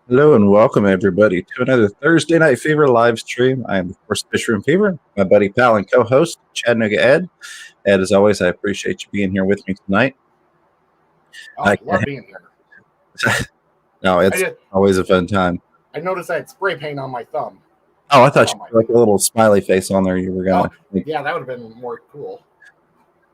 Hello and welcome everybody to another Thursday Night Fever live stream. I am, of course, Fishroom Fever, my buddy, pal, and co-host, Chattanooga Ed. Ed, as always, I appreciate you being here with me tonight. I love being here. No, it's always a fun time. I noticed I had spray paint on my thumb. Oh, I thought you had like a little smiley face on there. You were going. Yeah, that would have been more cool.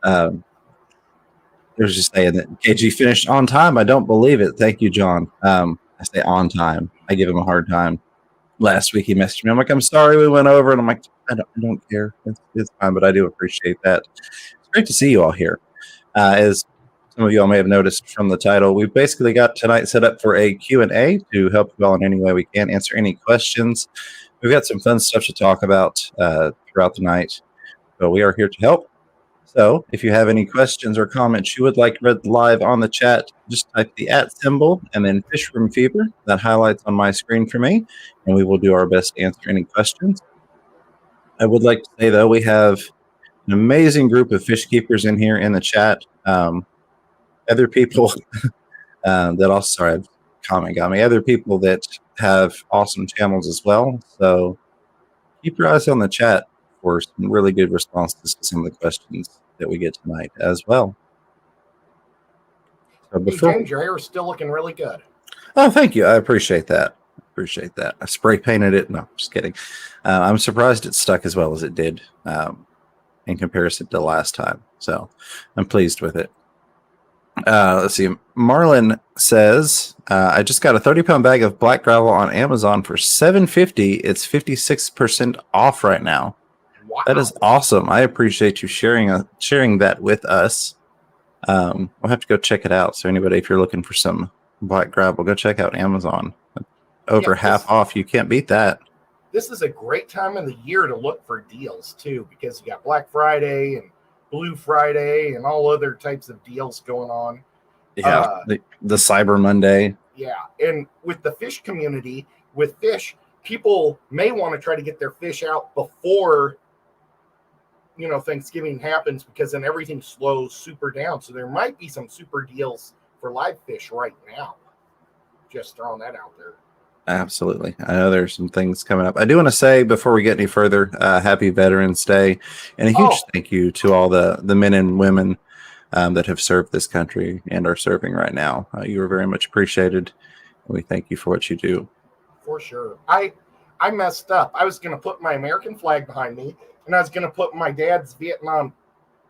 There's just saying that KG finished on time. I don't believe it. Thank you, John. I say on time. I give him a hard time. Last week he messaged me. I'm like, I'm sorry we went over, and I'm like, I don't care. It's fine, but I do appreciate that. It's great to see you all here. As some of you all may have noticed from the title, we've basically got tonight set up for a Q&A to help you all in any way we can, answer any questions. We've got some fun stuff to talk about throughout the night, but we are here to help. So if you have any questions or comments you would like read live on the chat, just type the @ symbol and then Fishroom Fever. That highlights on my screen for me, and we will do our best to answer any questions. I would like to say, though, we have an amazing group of fish keepers in here in the chat. Other people that also, sorry, comment got me. Other people that have awesome channels as well. So keep your eyes on the chat for some really good responses to some of the questions that we get tonight as well. So before, hey, James, your hair is still looking really good. Oh, thank you. I appreciate that. I spray painted it. No, just kidding. I'm surprised it stuck as well as it did in comparison to last time. So I'm pleased with it. Let's see. Marlon says, I just got a 30-pound bag of black gravel on Amazon for $7.50. It's 56% off right now. Wow. That is awesome. I appreciate you sharing that with us. We'll have to go check it out. So anybody, if you're looking for some black gravel, go check out Amazon. Over half off. You can't beat that. This is a great time of the year to look for deals too, because you got Black Friday and Blue Friday and all other types of deals going on. Yeah, the Cyber Monday. Yeah, and with the fish community, with fish, people may want to try to get their fish out before Thanksgiving happens, because then everything slows super down. So there might be some super deals for live fish right now. Just throwing that out there. Absolutely. I know there's some things coming up. I do want to say, before we get any further, happy Veterans Day, and a huge thank you to all the men and women that have served this country and are serving right now. You are very much appreciated, and we thank you for what you do. For sure. I messed up. I was going to put my American flag behind me, and I was going to put my dad's Vietnam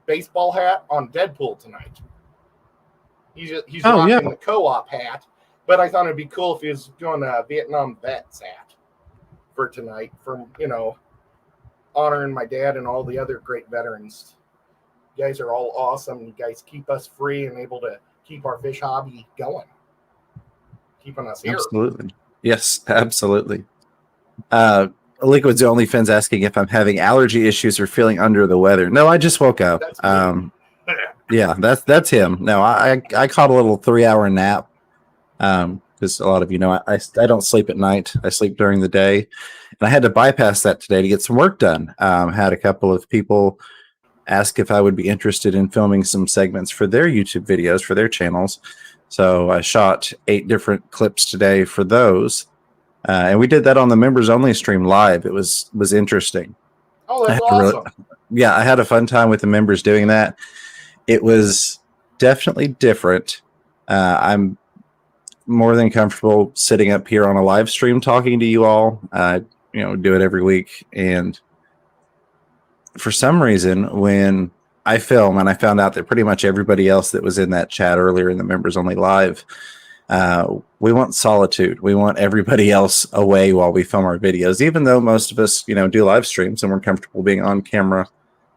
baseball hat on Deadpool tonight. He's rocking the co-op hat, but I thought it'd be cool if he was doing a Vietnam vet's hat for tonight, for honoring my dad and all the other great veterans. You guys are all awesome. You guys keep us free and able to keep our fish hobby going, keeping us here. Absolutely. Yes, absolutely. Liquid's the only Fins asking if I'm having allergy issues or feeling under the weather. No, I just woke up. Yeah, that's him. No, I caught a little 3-hour nap. Because a lot of you know I don't sleep at night. I sleep during the day, and I had to bypass that today to get some work done. Had a couple of people ask if I would be interested in filming some segments for their YouTube videos, for their channels. So I shot 8 different clips today for those. And we did that on the members only stream live. It was interesting. Oh, that's awesome. I had a fun time with the members doing that. It was definitely different. I'm more than comfortable sitting up here on a live stream talking to you all. Do it every week. And for some reason, when I film, and I found out that pretty much everybody else that was in that chat earlier in the members only live, we want solitude. We want everybody else away while we film our videos, even though most of us, do live streams and we're comfortable being on camera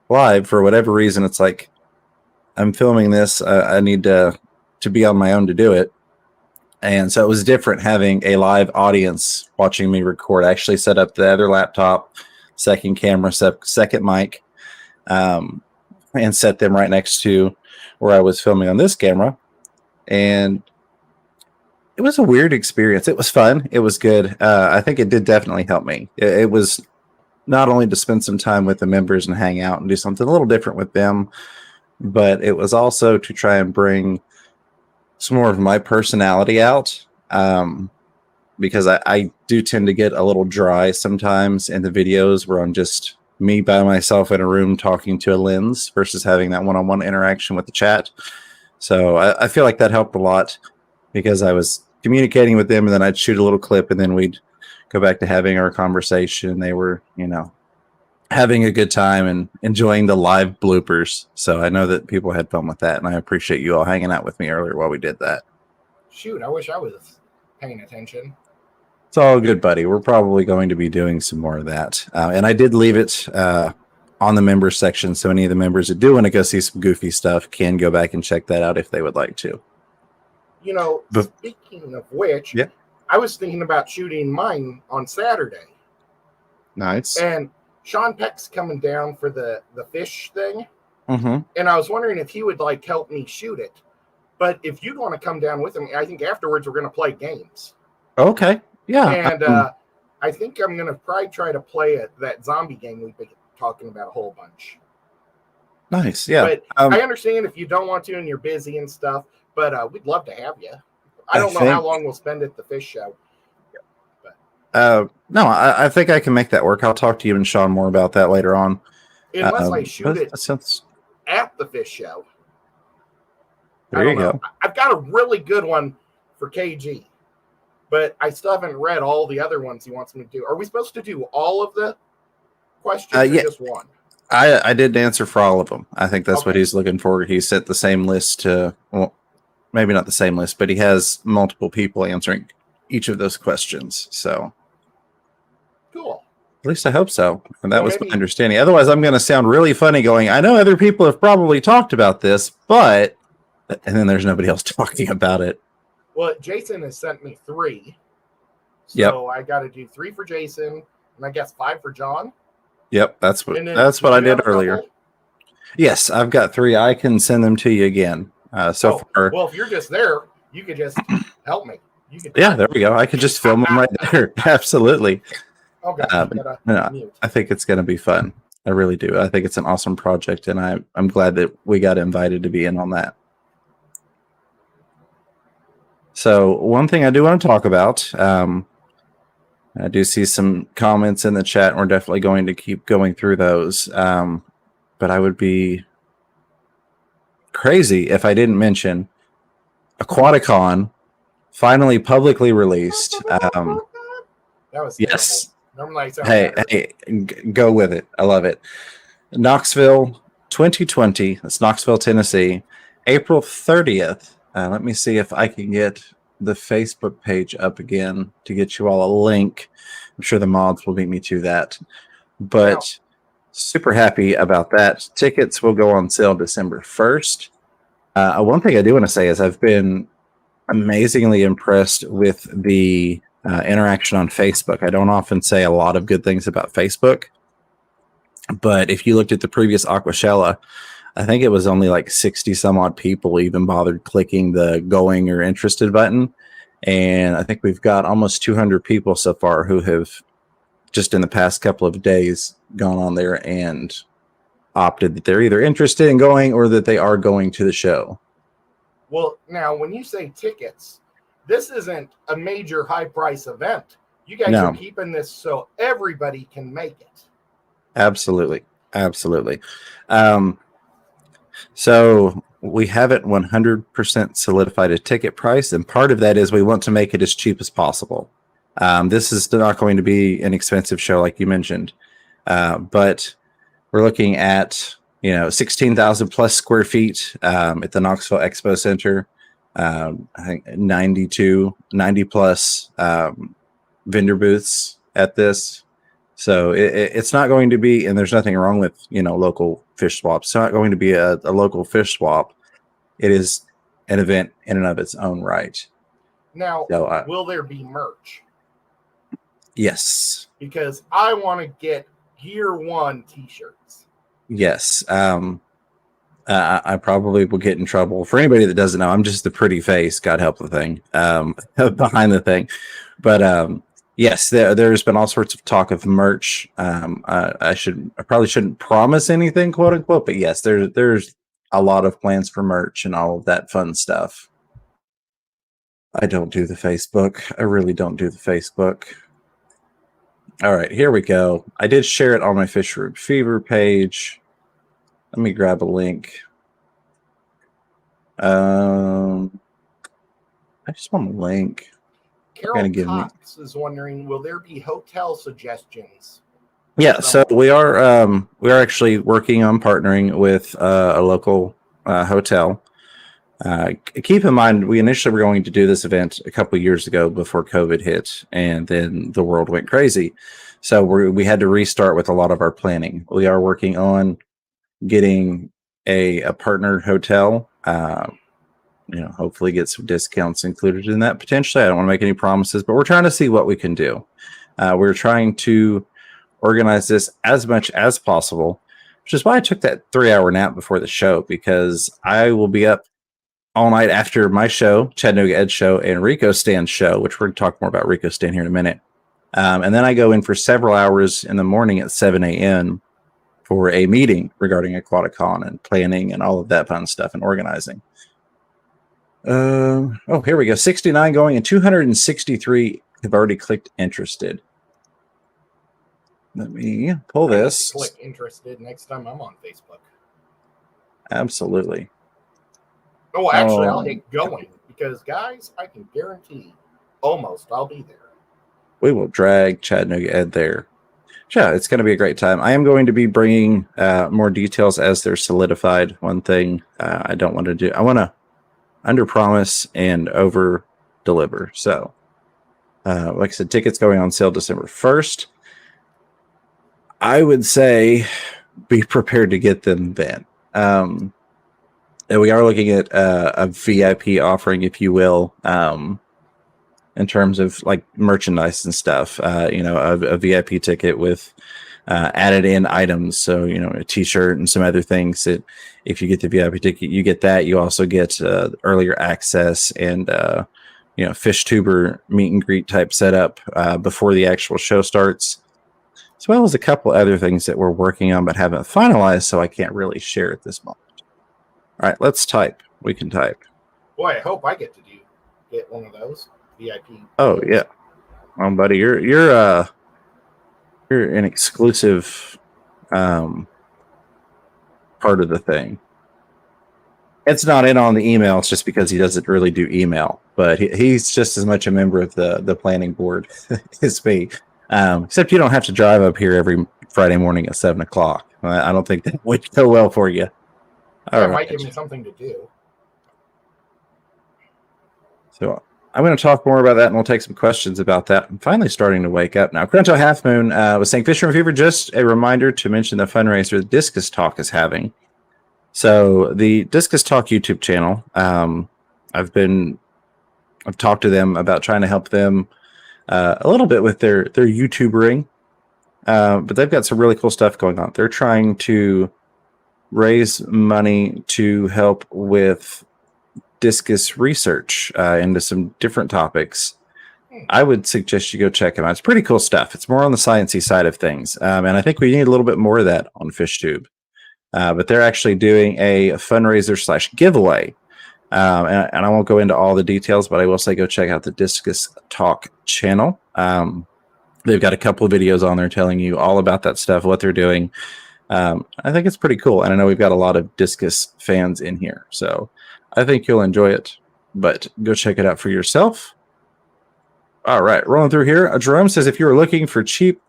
live. For whatever reason, it's like, I'm filming this. I need to be on my own to do it. And so it was different having a live audience watching me record. I actually set up the other laptop, second camera, second mic, and set them right next to where I was filming on this camera. And it was a weird experience. It was fun. It was good. I think it did definitely help me. It was not only to spend some time with the members and hang out and do something a little different with them, but it was also to try and bring some more of my personality out. because I do tend to get a little dry sometimes in the videos where I'm just me by myself in a room talking to a lens versus having that one-on-one interaction with the chat. So I feel like that helped a lot because I was communicating with them and then I'd shoot a little clip and then we'd go back to having our conversation. They were, having a good time and enjoying the live bloopers. So I know that people had fun with that, and I appreciate you all hanging out with me earlier while we did that. Shoot, I wish I was paying attention. It's all good, buddy. We're probably going to be doing some more of that. And I did leave it on the members section, so any of the members that do want to go see some goofy stuff can go back and check that out if they would like to. Speaking of which, yeah. I was thinking about shooting mine on Saturday. Nice. And Sean Peck's coming down for the fish thing. Mm-hmm. And I was wondering if he would help me shoot it. But if you'd want to come down with him, I think afterwards we're going to play games. Okay. Yeah. And I think I'm going to probably try to play that zombie game we've been talking about a whole bunch. Nice. Yeah. But I understand if you don't want to and you're busy and stuff, but we'd love to have you. I don't know how long we'll spend at the fish show. No, I think I can make that work. I'll talk to you and Sean more about that later on. Unless I shoot it at the fish show. There you go. I've got a really good one for KG, but I still haven't read all the other ones he wants me to do. Are we supposed to do all of the questions or just one? I did answer for all of them. I think that's what he's looking for. He sent the same list to, well, maybe not the same list, but he has multiple people answering each of those questions. So cool. At least I hope so. And that was my understanding. Otherwise, I'm going to sound really funny going, I know other people have probably talked about this, but, and then there's nobody else talking about it. Well, Jason has sent me 3. So I got to do 3 for Jason, and I guess 5 for John. Yep, that's what I did earlier. Yes, I've got 3. I can send them to you again. Far. Well, if you're just there, you could just help me. There we go. I could just film them right there. Absolutely. Okay. I think it's going to be fun. I really do. I think it's an awesome project, and I'm glad that we got invited to be in on that. So one thing I do want to talk about, I do see some comments in the chat, and we're definitely going to keep going through those. But I would be crazy if I didn't mention Aquaticon finally publicly released. That was yes. Hey, go with it. I love it. Knoxville 2020. That's Knoxville, Tennessee. April 30th. Let me see if I can get the Facebook page up again to get you all a link. I'm sure the mods will beat me to that. But super happy about that. Tickets will go on sale December 1st. One thing I do want to say is I've been amazingly impressed with the interaction on Facebook. I don't often say a lot of good things about Facebook, but if you looked at the previous Aquashella, I think it was only like 60 some odd people even bothered clicking the going or interested button. And I think we've got almost 200 people so far who have just in the past couple of days gone on there and opted that they're either interested in going or that they are going to the show. Well, now when you say tickets, this isn't a major high price event. You guys are keeping this so everybody can make it. Absolutely. So we haven't 100% solidified a ticket price, and part of that is we want to make it as cheap as possible. This is not going to be an expensive show like you mentioned, but we're looking at 16,000 plus square feet at the Knoxville Expo Center. I think 90 plus vendor booths at this. So it's not going to be, and there's nothing wrong with, local fish swaps. It's not going to be a local fish swap. It is an event in and of its own right. Now, will there be merch? Yes. Because I want to get Gear 1 t-shirts. Yes. I probably will get in trouble. For anybody that doesn't know, I'm just the pretty face, God help the thing, behind the thing. But yes, there's been all sorts of talk of merch. I probably shouldn't promise anything, quote unquote, but yes, there's a lot of plans for merch and all of that fun stuff. I don't do the Facebook. I really don't do the Facebook. All right, here we go. I did share it on my Fish Root Fever page. Let me grab a link. I just want a link. Carol Cox is wondering, will there be hotel suggestions? Yeah, so we are actually working on partnering with a local hotel. Keep in mind, we initially were going to do this event a couple of years ago before COVID hit, and then the world went crazy. So we had to restart with a lot of our planning. We are working on getting a partnered hotel. Hopefully get some discounts included in that potentially. I don't want to make any promises, but we're trying to see what we can do. We're trying to organize this as much as possible, which is why I took that 3-hour nap before the show, because I will be up all night after my show, Chattanooga Ed show, and Rico Stan's show, which we're going to talk more about Rico Stan here in a minute. And then I go in for several hours in the morning at 7 a.m. for a meeting regarding Aquaticon and planning and all of that fun stuff and organizing. Here we go. 69 going and 263 have already clicked interested. Let me pull this. Click interested next time I'm on Facebook. Absolutely. Oh, actually, I'll get going because, guys, I can guarantee almost I'll be there. We will drag Chattanooga Ed there. Yeah, it's going to be a great time. I am going to be bringing more details as they're solidified. One thing I don't want to do, I want to under promise and over deliver. So, like I said, tickets going on sale December 1st. I would say be prepared to get them then. And we are looking at a VIP offering, if you will, in terms of like merchandise and stuff. A VIP ticket with added in items. So, a t-shirt and some other things that if you get the VIP ticket, you get that. You also get earlier access and, fish tuber meet and greet type setup before the actual show starts, as well as a couple other things that we're working on but haven't finalized, so I can't really share at this moment. All right, let's type. We can type. Boy, I hope I get one of those VIP. Oh yeah, buddy, you're an exclusive part of the thing. It's not in on the email. It's just because he doesn't really do email, but he's just as much a member of the planning board as me. Except you don't have to drive up here every Friday morning at 7 o'clock. I don't think that would go well for you. That might give me something to do. So I'm going to talk more about that, and we'll take some questions about that. I'm finally starting to wake up now. Crunto Half Moon was saying, Fisher and Fever, just a reminder to mention the fundraiser the Discus Talk is having. So the Discus Talk YouTube channel, I've talked to them about trying to help them a little bit with their YouTubering, but they've got some really cool stuff going on. They're trying to raise money to help with Discus research into some different topics. I would suggest you go check them out. It's pretty cool stuff. It's more on the sciencey side of things, and I think we need a little bit more of that on FishTube. But they're actually doing a fundraiser / giveaway. And I won't go into all the details, but I will say go check out the Discus Talk channel. They've got a couple of videos on there telling you all about that stuff, what they're doing. I think it's pretty cool. And I know we've got a lot of Discus fans in here, so I think you'll enjoy it. But go check it out for yourself. All right, rolling through here. Jerome says, if you were looking for cheap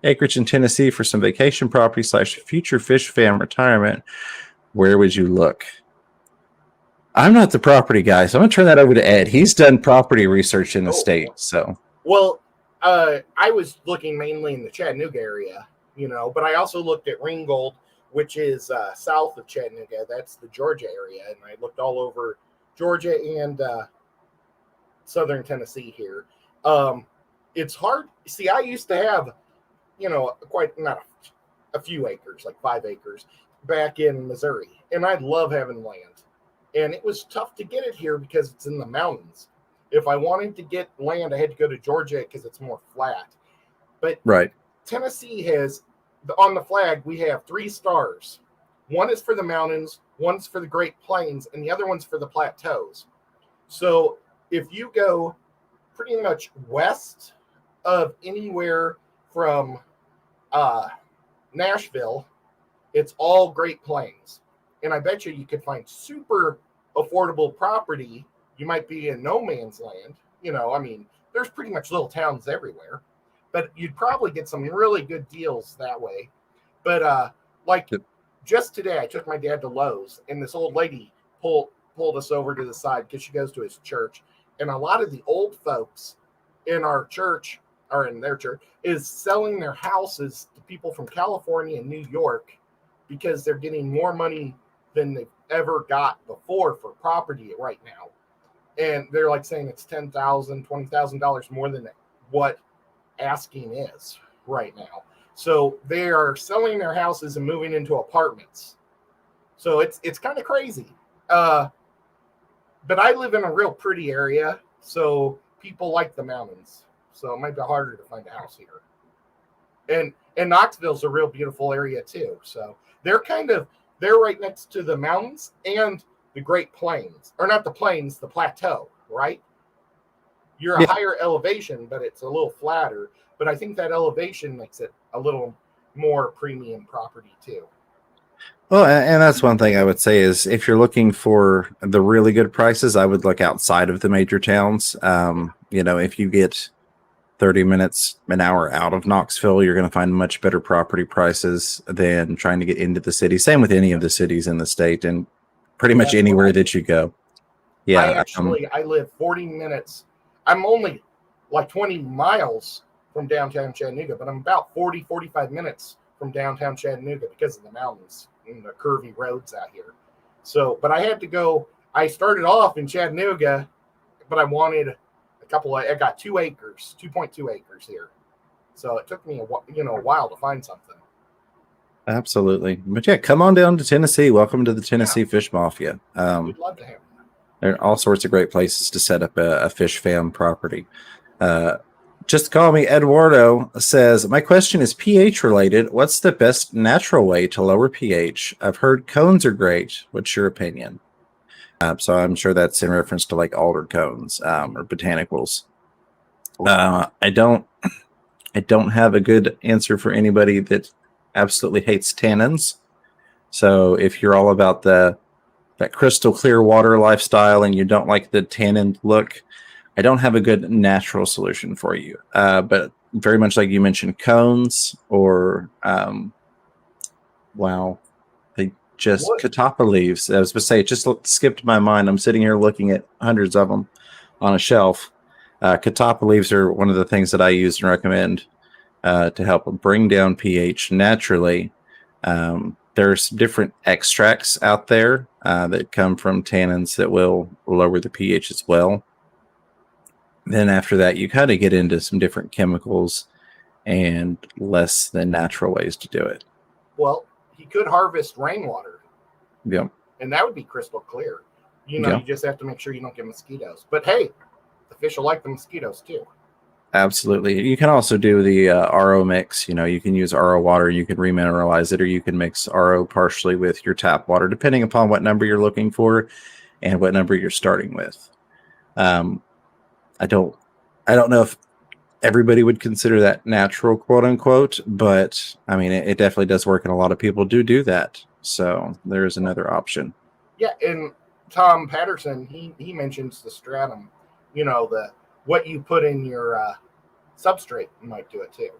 acreage in Tennessee for some vacation property / future fish fan retirement, where would you look? I'm not the property guy, so I'm going to turn that over to Ed. He's done property research in the state. So, well, I was looking mainly in the Chattanooga area, but I also looked at Ringgold, which is south of Chattanooga. That's the Georgia area, and I looked all over Georgia and southern Tennessee here. It's hard. See, I used to have, quite not a few acres, like 5 acres, back in Missouri, and I love having land. And it was tough to get it here because it's in the mountains. If I wanted to get land, I had to go to Georgia because it's more flat. But right. Tennessee has, on the flag, we have 3 stars. One is for the mountains, one's for the Great Plains, and the other one's for the plateaus. So if you go pretty much west of anywhere from Nashville, it's all Great Plains. And I bet you could find super affordable property. You might be in no man's land. I mean, there's pretty much little towns everywhere, but you'd probably get some really good deals that way. But like just today, I took my dad to Lowe's, and this old lady pulled us over to the side because she goes to his church. And a lot of the old folks in our church, or in their church, is selling their houses to people from California and New York because they're getting more money than they've ever got before for property right now. And they're like saying it's $10,000, $20,000 more than what asking is right now. So they are selling their houses and moving into apartments. So it's kind of crazy. But I live in a real pretty area, so people like the mountains. So it might be harder to find a house here. And Knoxville's a real beautiful area too. So they're right next to the mountains and the Great Plains, or not the plains, the plateau, right? You're a higher elevation, but it's a little flatter. But I think that elevation makes it a little more premium property too. Well, and that's one thing I would say is if you're looking for the really good prices, I would look outside of the major towns. If you get 30 minutes, an hour out of Knoxville, you're going to find much better property prices than trying to get into the city. Same with any of the cities in the state and pretty much anywhere that you go. Yeah. I live 40 minutes. I'm only like 20 miles from downtown Chattanooga, but I'm about 45 minutes from downtown Chattanooga because of the mountains and the curvy roads out here. So, but I had to go. I started off in Chattanooga, but I wanted I got 2 acres, 2.2 acres here. So it took me a while to find something. Absolutely. But yeah, come on down to Tennessee. Welcome to the Tennessee Fish Mafia. We'd love to have you. There are all sorts of great places to set up a fish fam property. Just call me Eduardo says, my question is pH related. What's the best natural way to lower pH? I've heard cones are great. What's your opinion? So I'm sure that's in reference to like alder cones or botanicals. I don't have a good answer for anybody that absolutely hates tannins. So if you're all about that crystal clear water lifestyle and you don't like the tannin look, I don't have a good natural solution for you. But very much like you mentioned, cones or catappa leaves. I was going to say, it just skipped my mind. I'm sitting here looking at hundreds of them on a shelf. Catappa leaves are one of the things that I use and recommend to help bring down pH naturally. There's different extracts out there that come from tannins that will lower the pH as well. Then after that, you kind of get into some different chemicals and less than natural ways to do it. Well, he could harvest rainwater. Yeah. And that would be crystal clear. You just have to make sure you don't get mosquitoes. But hey, the fish will like the mosquitoes too. Absolutely. You can also do the RO mix. You can use RO water, you can remineralize it, or you can mix RO partially with your tap water, depending upon what number you're looking for and what number you're starting with. I don't know if everybody would consider that natural, quote unquote, but I mean, it definitely does work, and a lot of people do that. So there is another option. Yeah, and Tom Patterson, he mentions the stratum. What you put in your substrate might do it too.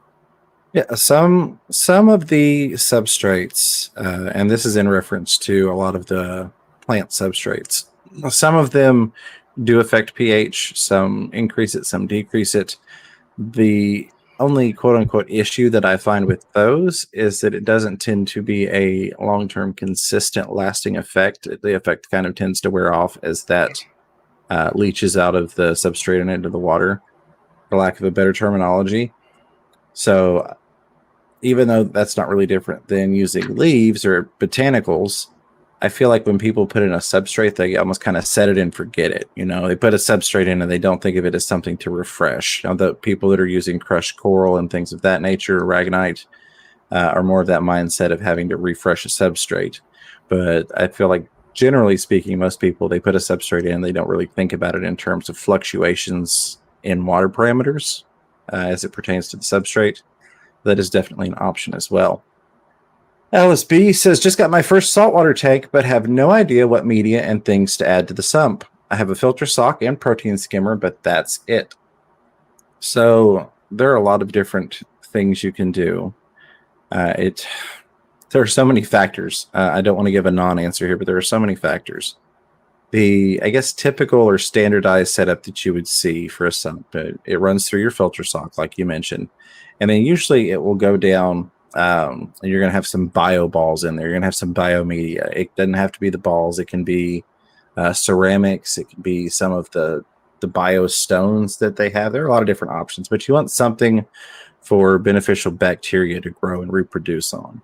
Yeah, some of the substrates, and this is in reference to a lot of the plant substrates. Some of them do affect pH, some increase it, some decrease it. The only quote-unquote issue that I find with those is that it doesn't tend to be a long-term, consistent, lasting effect. The effect kind of tends to wear off as that leaches out of the substrate and into the water, for lack of a better terminology. So even though that's not really different than using leaves or botanicals, I feel like when people put in a substrate, they almost kind of set it and forget it. They put a substrate in and they don't think of it as something to refresh. The people that are using crushed coral and things of that nature, aragonite, are more of that mindset of having to refresh a substrate. But I feel like generally speaking, most people, they put a substrate in, they don't really think about it in terms of fluctuations in water parameters as it pertains to the substrate. That is definitely an option as well. Alice B says, just got my first saltwater tank, but have no idea what media and things to add to the sump. I have a filter sock and protein skimmer, but that's it. So there are a lot of different things you can do. There are so many factors. I don't want to give a non-answer here, but there are so many factors. The, I guess, typical or standardized setup that you would see for a sump, it runs through your filter sock, like you mentioned. And then usually it will go down, and you're going to have some bio balls in there. You're going to have some biomedia. It doesn't have to be the balls. It can be ceramics. It can be some of the bio stones that they have. There are a lot of different options, but you want something for beneficial bacteria to grow and reproduce on.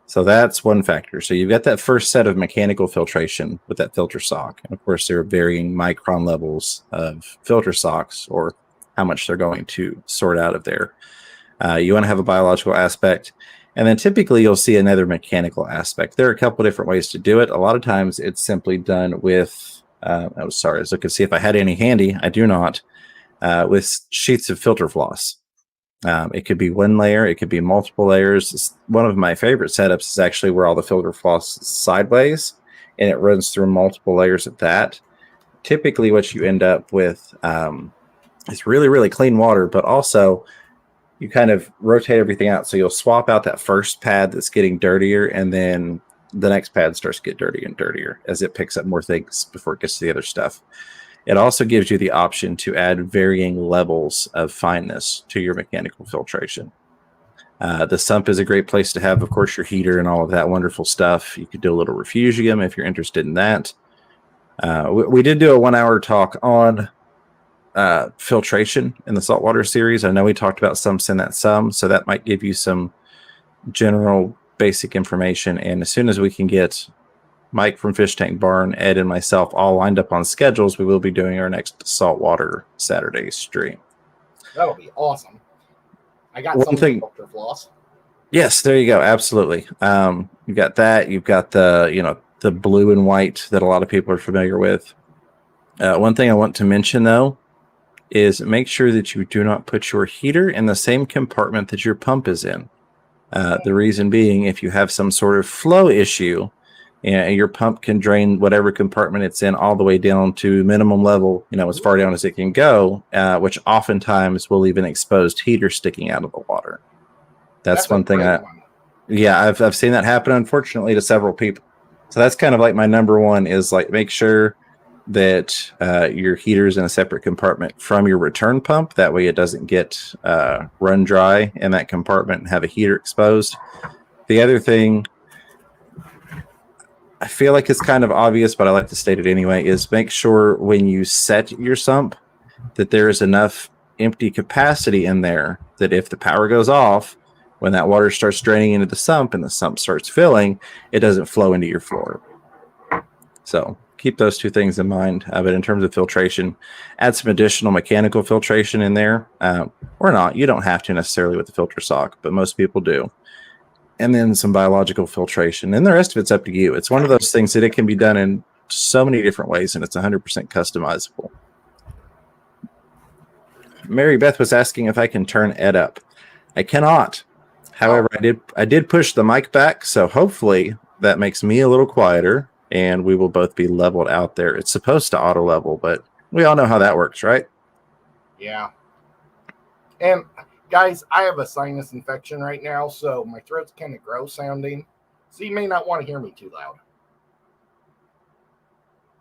So that's one factor. So you've got that first set of mechanical filtration with that filter sock. And of course, there are varying micron levels of filter socks or how much they're going to sort out of there. You want to have a biological aspect. And then typically you'll see another mechanical aspect. There are a couple of different ways to do it. A lot of times it's simply done with, I was looking to see if I had any handy. I do not. With sheets of filter floss. It could be one layer, it could be multiple layers. One of my favorite setups is actually where all the filter floss is sideways and it runs through multiple layers at that. Typically what you end up with is really, really clean water, but also you kind of rotate everything out. So you'll swap out that first pad that's getting dirtier, and then the next pad starts to get dirtier and dirtier as it picks up more things before it gets to the other stuff. It also gives you the option to add varying levels of fineness to your mechanical filtration. The sump is a great place to have, of course, your heater and all of that wonderful stuff. You could do a little refugium if you're interested in that. We did do a 1-hour talk on filtration in the saltwater series. I know we talked about sumps in that some, so that might give you some general basic information. And as soon as we can get Mike from Fish Tank Barn, Ed, and myself all lined up on schedules, we will be doing our next Saltwater Saturday stream. That'll be awesome. I got some filter floss. Yes, there you go. Absolutely. You've got that. You've got the blue and white that a lot of people are familiar with. One thing I want to mention, though, is make sure that you do not put your heater in the same compartment that your pump is in. The reason being, if you have some sort of flow issue, and your pump can drain whatever compartment it's in all the way down to minimum level, as far down as it can go, which oftentimes will leave an exposed heater sticking out of the water. That's one thing I've seen that happen, unfortunately, to several people. So that's kind of like my number one is like, make sure that your heater's in a separate compartment from your return pump. That way it doesn't get run dry in that compartment and have a heater exposed. The other thing, I feel like it's kind of obvious, but I like to state it anyway, is make sure when you set your sump that there is enough empty capacity in there that if the power goes off, when that water starts draining into the sump and the sump starts filling, it doesn't flow into your floor. So keep those two things in mind. But in terms of filtration, add some additional mechanical filtration in there, or not. You don't have to necessarily with the filter sock, but most people do. And then some biological filtration. And the rest of it's up to you. It's one of those things that it can be done in so many different ways, and it's 100% customizable. Mary Beth was asking if I can turn Ed up. I cannot. However, I did push the mic back, so hopefully that makes me a little quieter, and we will both be leveled out there. It's supposed to auto level, but we all know how that works, right? Yeah. And guys, I have a sinus infection right now, so my throat's kind of gross sounding. So you may not want to hear me too loud.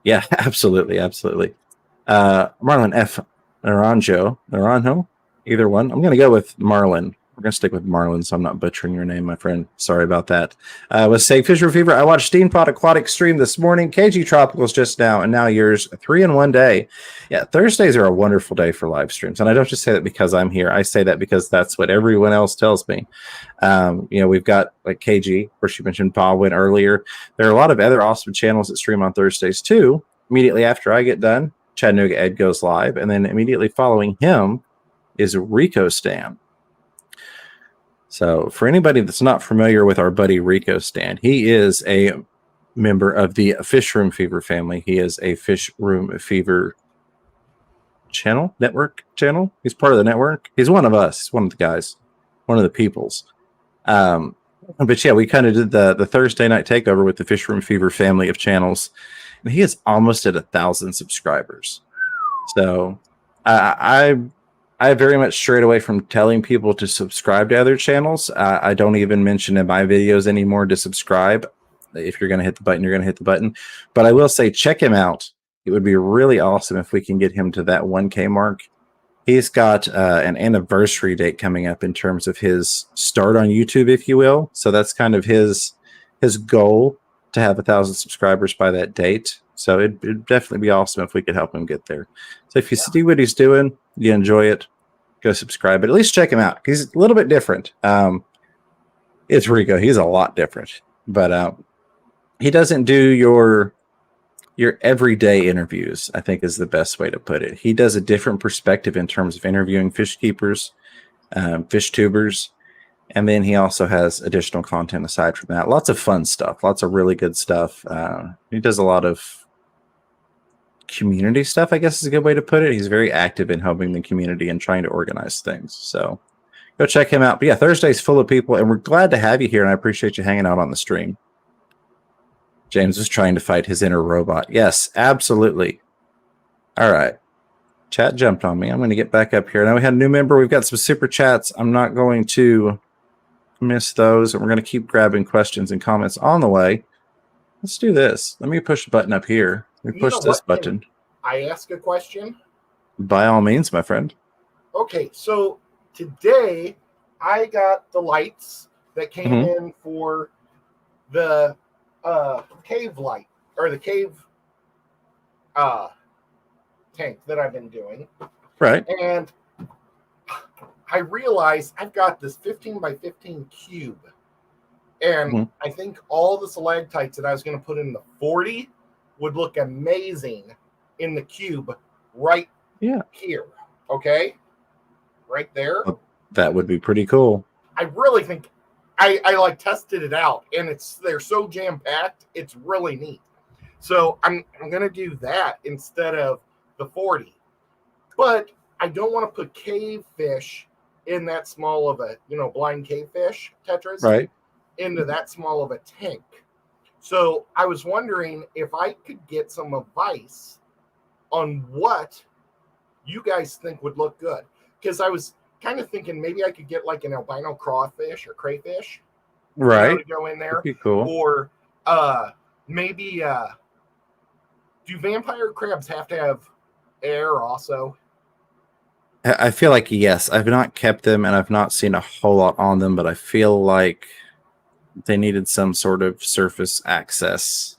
Yeah, absolutely. Marlon F. Naranjo, either one. I'm going to go with Marlon. We're going to stick with Marlon, so I'm not butchering your name, my friend. Sorry about that. Was saying, Fisher Fever, I watched Steampod Aquatic stream this morning, KG Tropicals just now, and now yours, 3 in 1 day. Yeah, Thursdays are a wonderful day for live streams, and I don't just say that because I'm here. I say that because that's what everyone else tells me. We've got like KG, of course you mentioned Baldwin earlier. There are a lot of other awesome channels that stream on Thursdays too. Immediately after I get done, Chattanooga Ed goes live, and then immediately following him is Rico Stan. So for anybody that's not familiar with our buddy Rico Stan, he is a member of the Fish Room Fever family. He is a Fish Room Fever network channel. He's part of the network. He's one of us. He's one of the guys, one of the peoples. But yeah, we kind of did the Thursday night takeover with the Fish Room Fever family of channels, and he is almost at 1,000 subscribers. So I very much strayed away from telling people to subscribe to other channels. I don't even mention in my videos anymore to subscribe. If you're going to hit the button, you're going to hit the button. But I will say, check him out. It would be really awesome if we can get him to that 1K mark. He's got an anniversary date coming up in terms of his start on YouTube, if you will. So that's kind of his goal, to have 1,000 subscribers by that date. So it'd definitely be awesome if we could help him get there. So if you see what he's doing, you enjoy it, go subscribe. But at least check him out. He's a little bit different. It's Rico. He's a lot different. But he doesn't do your everyday interviews, I think is the best way to put it. He does a different perspective in terms of interviewing fish keepers, fish tubers, and then he also has additional content aside from that. Lots of fun stuff, lots of really good stuff. He does a lot of community stuff, I guess is a good way to put it. He's very active in helping the community and trying to organize things. So go check him out. But yeah, Thursday's full of people, and we're glad to have you here, and I appreciate you hanging out on the stream. James was trying to fight his inner robot. Yes, absolutely. All right. Chat jumped on me. I'm going to get back up here. Now we had a new member. We've got some super chats. I'm not going to miss those. And we're going to keep grabbing questions and comments on the way. Let's do this. Let me push the button up here. Let me push this button. Can I ask a question? By all means, my friend. Okay, so today I got the lights that came in for the cave light, or the cave tank that I've been doing. Right. And I realized I've got this 15 by 15 cube. And I think all the stalactites that I was going to put in the 40 would look amazing in the cube right here. Okay? Right there. Well, that would be pretty cool. I really think I like tested it out, and they're so jam-packed, it's really neat. So I'm gonna do that instead of the 40. But I don't want to put cave fish in that small of a, blind cave fish tetras, right, into that small of a tank. So I was wondering if I could get some advice on what you guys think would look good. Because I was kind of thinking maybe I could get like an albino crawfish or crayfish, right, to go in there. That'd be cool. Or maybe do vampire crabs have to have air also? I feel like yes. I've not kept them, and I've not seen a whole lot on them, but I feel like they needed some sort of surface access.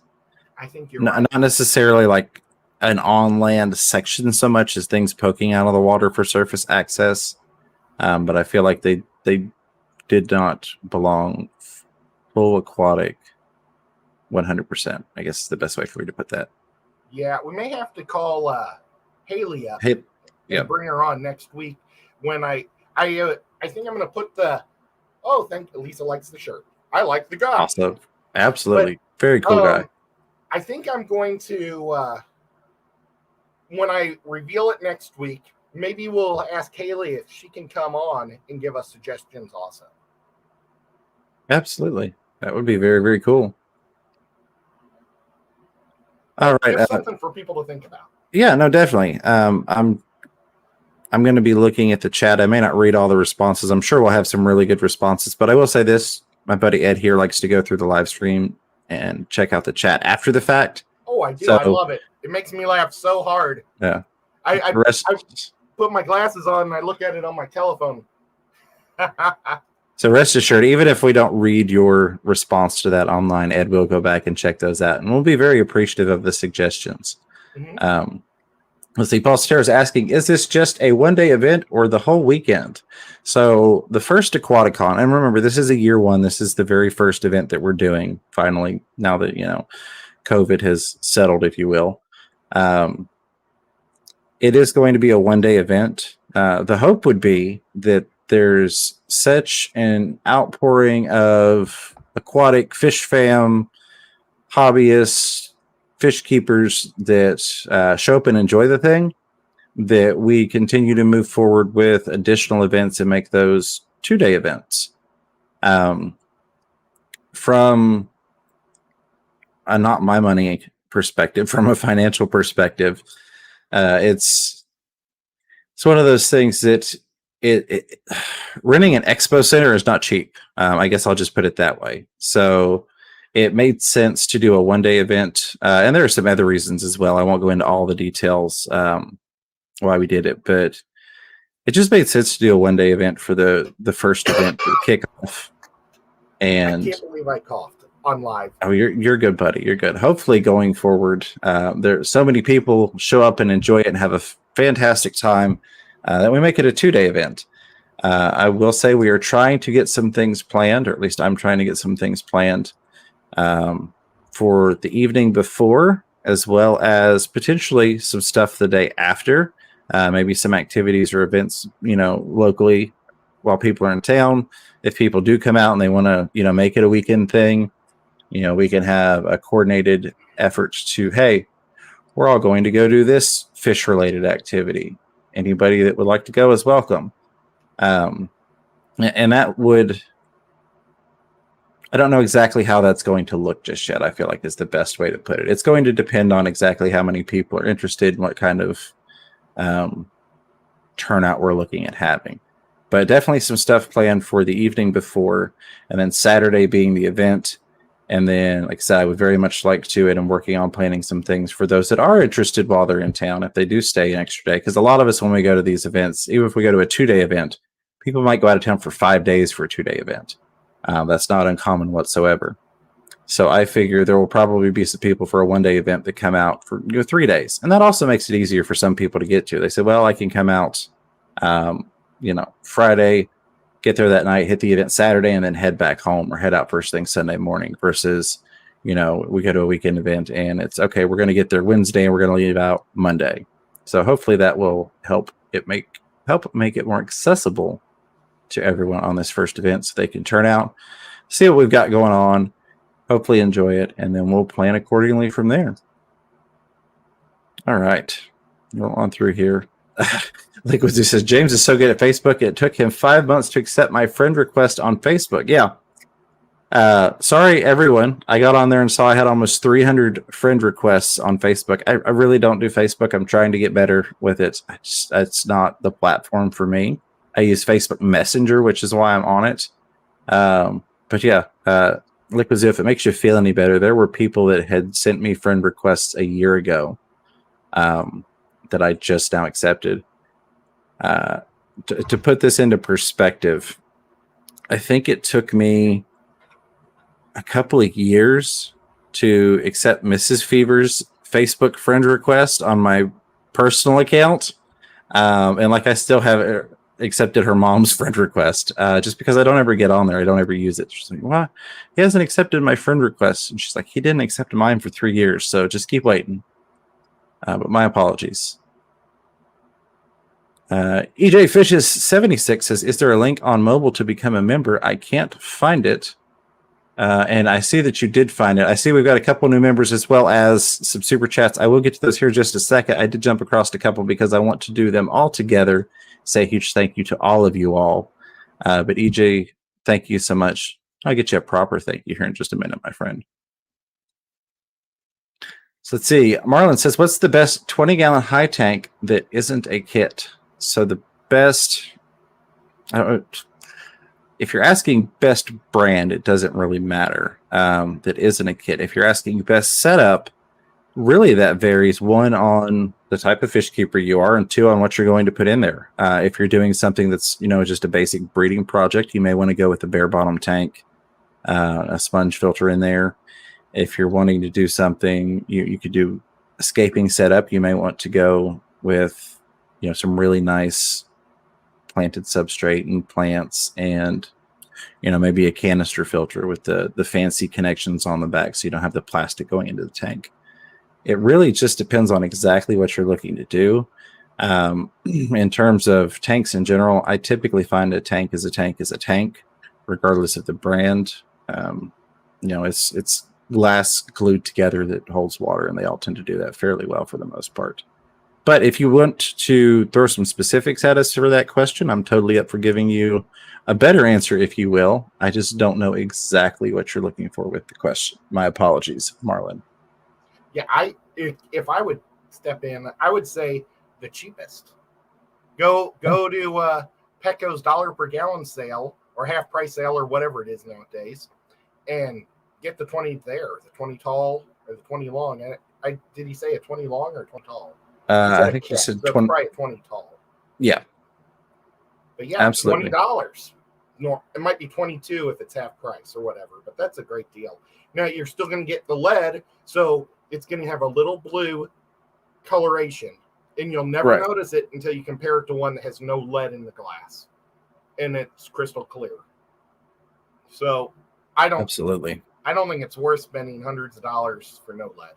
I think you're right. Not necessarily like an on-land section so much as things poking out of the water for surface access. But I feel like they did not belong full aquatic 100%. I guess is the best way for me to put that. Yeah, we may have to call Haley up and bring her on next week. When I think I'm going to put Lisa likes the shirt. I like the guy. Awesome. Absolutely. Very cool guy. I think I'm going to, when I reveal it next week, maybe we'll ask Haley if she can come on and give us suggestions also. Absolutely. That would be very, very cool. All right. Just something for people to think about. Yeah, no, definitely. I'm going to be looking at the chat. I may not read all the responses. I'm sure we'll have some really good responses, but I will say this. My buddy Ed here likes to go through the live stream and check out the chat after the fact. Oh, I do. So, I love it. It makes me laugh so hard. Yeah. I put my glasses on and I look at it on my telephone. So rest assured, even if we don't read your response to that online, Ed will go back and check those out, and we'll be very appreciative of the suggestions. Let's see. Paul Ster is asking, is this just a one-day event or the whole weekend? So the first Aquaticon, and remember, this is a year one. This is the very first event that we're doing, finally, now that, COVID has settled, if you will. It is going to be a one-day event. The hope would be that there's such an outpouring of aquatic fish fam hobbyists, fish keepers that show up and enjoy the thing, that we continue to move forward with additional events and make those 2-day events. From a not my money perspective, from a financial perspective, it's one of those things that renting an expo center is not cheap. I guess I'll just put it that way. So it made sense to do a 1-day event, and there are some other reasons as well. I won't go into all the details why we did it, but it just made sense to do a 1-day event for the first event, the kickoff. And I can't believe I coughed on live. Oh, you're good, buddy. You're good. Hopefully, going forward, there so many people show up and enjoy it and have a fantastic time that we make it a 2-day event. I will say we are trying to get some things planned, or at least I'm trying to get some things planned for the evening before, as well as potentially some stuff the day after. Maybe some activities or events, locally while people are in town. If people do come out and they want to, make it a weekend thing, we can have a coordinated effort to, hey, we're all going to go do this fish related activity. Anybody that would like to go is welcome. And that would, I don't know exactly how that's going to look just yet. I feel like is the best way to put it. It's going to depend on exactly how many people are interested and what kind of turnout we're looking at having. But definitely some stuff planned for the evening before, and then Saturday being the event. And then, like I said, I would very much like to, and I'm working on planning some things for those that are interested while they're in town, if they do stay an extra day. Because a lot of us, when we go to these events, even if we go to a 2-day event, people might go out of town for 5 days for a 2-day event. That's not uncommon whatsoever. So I figure there will probably be some people for a 1-day event that come out for 3 days. And that also makes it easier for some people to get to. They say, well, I can come out, Friday, get there that night, hit the event Saturday, and then head back home or head out first thing Sunday morning versus, we go to a weekend event and it's okay, we're going to get there Wednesday and we're going to leave out Monday. So hopefully that will help make it more accessible to everyone on this first event so they can turn out, see what we've got going on, hopefully enjoy it, and then we'll plan accordingly from there. All right. Go on through here. Liquid says, James is so good at Facebook, it took him 5 months to accept my friend request on Facebook. Yeah. Sorry, everyone. I got on there and saw I had almost 300 friend requests on Facebook. I really don't do Facebook. I'm trying to get better with it. It's not the platform for me. I use Facebook Messenger, which is why I'm on it. But yeah, Liquid, if it makes you feel any better, there were people that had sent me friend requests a year ago that I just now accepted. To put this into perspective, I think it took me a couple of years to accept Mrs. Fever's Facebook friend request on my personal account. And I still have accepted her mom's friend request just because I don't ever get on there. I don't ever use it. She's like, well, he hasn't accepted my friend request. And she's like, he didn't accept mine for 3 years. So just keep waiting. But my apologies. EJ Fishes 76 says, is there a link on mobile to become a member? I can't find it. And I see that you did find it. I see we've got a couple new members as well as some super chats. I will get to those here in just a second. I did jump across a couple because I want to do them all together. Say a huge thank you to all of you all. But EJ, thank you so much. I'll get you a proper thank you here in just a minute, my friend. So let's see. Marlon says, what's the best 20-gallon high tank that isn't a kit? So the best, if you're asking best brand, it doesn't really matter. That isn't a kit. If you're asking best setup, really that varies. 1 on the type of fish keeper you are, and 2 on what you're going to put in there. If you're doing something that's just a basic breeding project, you may want to go with a bare bottom tank, a sponge filter in there. If you're wanting to do something, you could do escaping setup. You may want to go with some really nice planted substrate and plants, and maybe a canister filter with the fancy connections on the back so you don't have the plastic going into the tank. It really just depends on exactly what you're looking to do. In terms of tanks in general, I typically find a tank is a tank, regardless of the brand. It's glass glued together that holds water, and they all tend to do that fairly well for the most part. But if you want to throw some specifics at us for that question, I'm totally up for giving you a better answer, if you will. I just don't know exactly what you're looking for with the question. My apologies, Marlon. Yeah, if I would step in, I would say the cheapest. Go to Petco's $1 per gallon sale or half price sale or whatever it is nowadays, and get the 20 there, the 20 tall or the 20 long. And did he say a 20 long or 20 tall? I think he said 20. Probably 20 tall. Yeah. But yeah, absolutely. $20. No, it might be 22 if it's half price or whatever, but that's a great deal. Now you're still going to get the lead, so it's going to have a little blue coloration, and you'll never notice it until you compare it to one that has no lead in the glass, and it's crystal clear. So I don't think it's worth spending hundreds of dollars for no lead.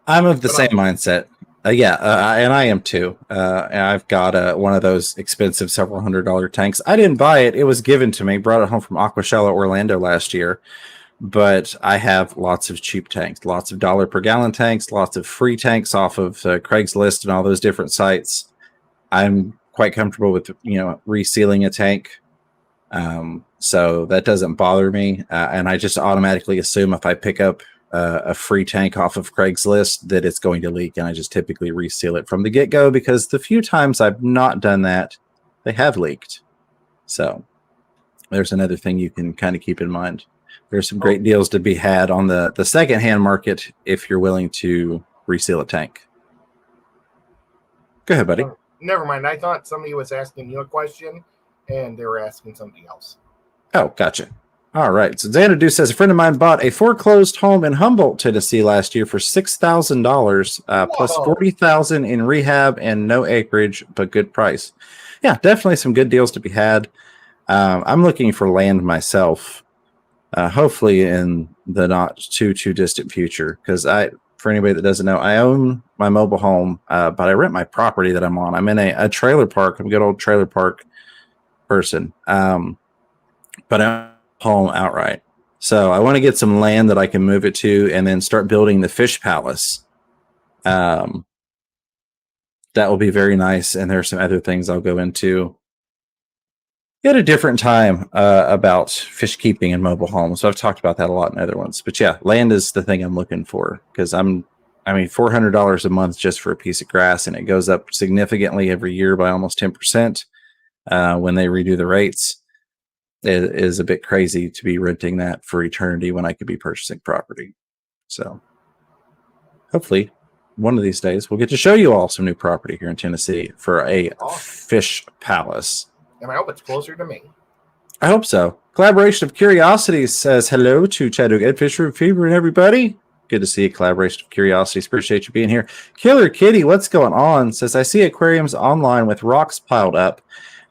I'm of the same mindset. And I am too. And I've got one of those expensive several $100 tanks. I didn't buy it. It was given to me. Brought it home from Aquashella, Orlando last year. But I have lots of cheap tanks, lots of $1 per gallon tanks, lots of free tanks off of Craigslist and all those different sites. I'm quite comfortable with, resealing a tank. So that doesn't bother me. And I just automatically assume if I pick up a free tank off of Craigslist that it's going to leak, and I just typically reseal it from the get-go, because the few times I've not done that, they have leaked. So there's another thing you can kind of keep in mind. There's some great deals to be had on the secondhand market if you're willing to reseal a tank. Go ahead, buddy. Never mind. I thought somebody was asking you a question and they were asking somebody else. Oh, gotcha. All right. So Xanadu says, a friend of mine bought a foreclosed home in Humboldt, Tennessee last year for $6,000 plus $40,000 in rehab and no acreage, but good price. Yeah, definitely some good deals to be had. I'm looking for land myself, hopefully in the not too distant future, because for anybody that doesn't know, I own my mobile home, but I rent my property that I'm on. I'm in a trailer park. I'm a good old trailer park person, but I'm home outright. So I want to get some land that I can move it to and then start building the fish palace. That will be very nice. And there are some other things I'll go into at a different time about fish keeping and mobile homes. So I've talked about that a lot in other ones. But yeah, land is the thing I'm looking for, because $400 a month just for a piece of grass, and it goes up significantly every year by almost 10% when they redo the rates. It is a bit crazy to be renting that for eternity when I could be purchasing property. So hopefully one of these days we'll get to show you all some new property here in Tennessee for a fish palace. And I hope it's closer to me. I hope so. Collaboration of Curiosities says hello to Chattanooga Ed Fisher Fever and everybody. Good to see a collaboration of Curiosities. Appreciate you being here. Killer Kitty, what's going on? Says, I see aquariums online with rocks piled up.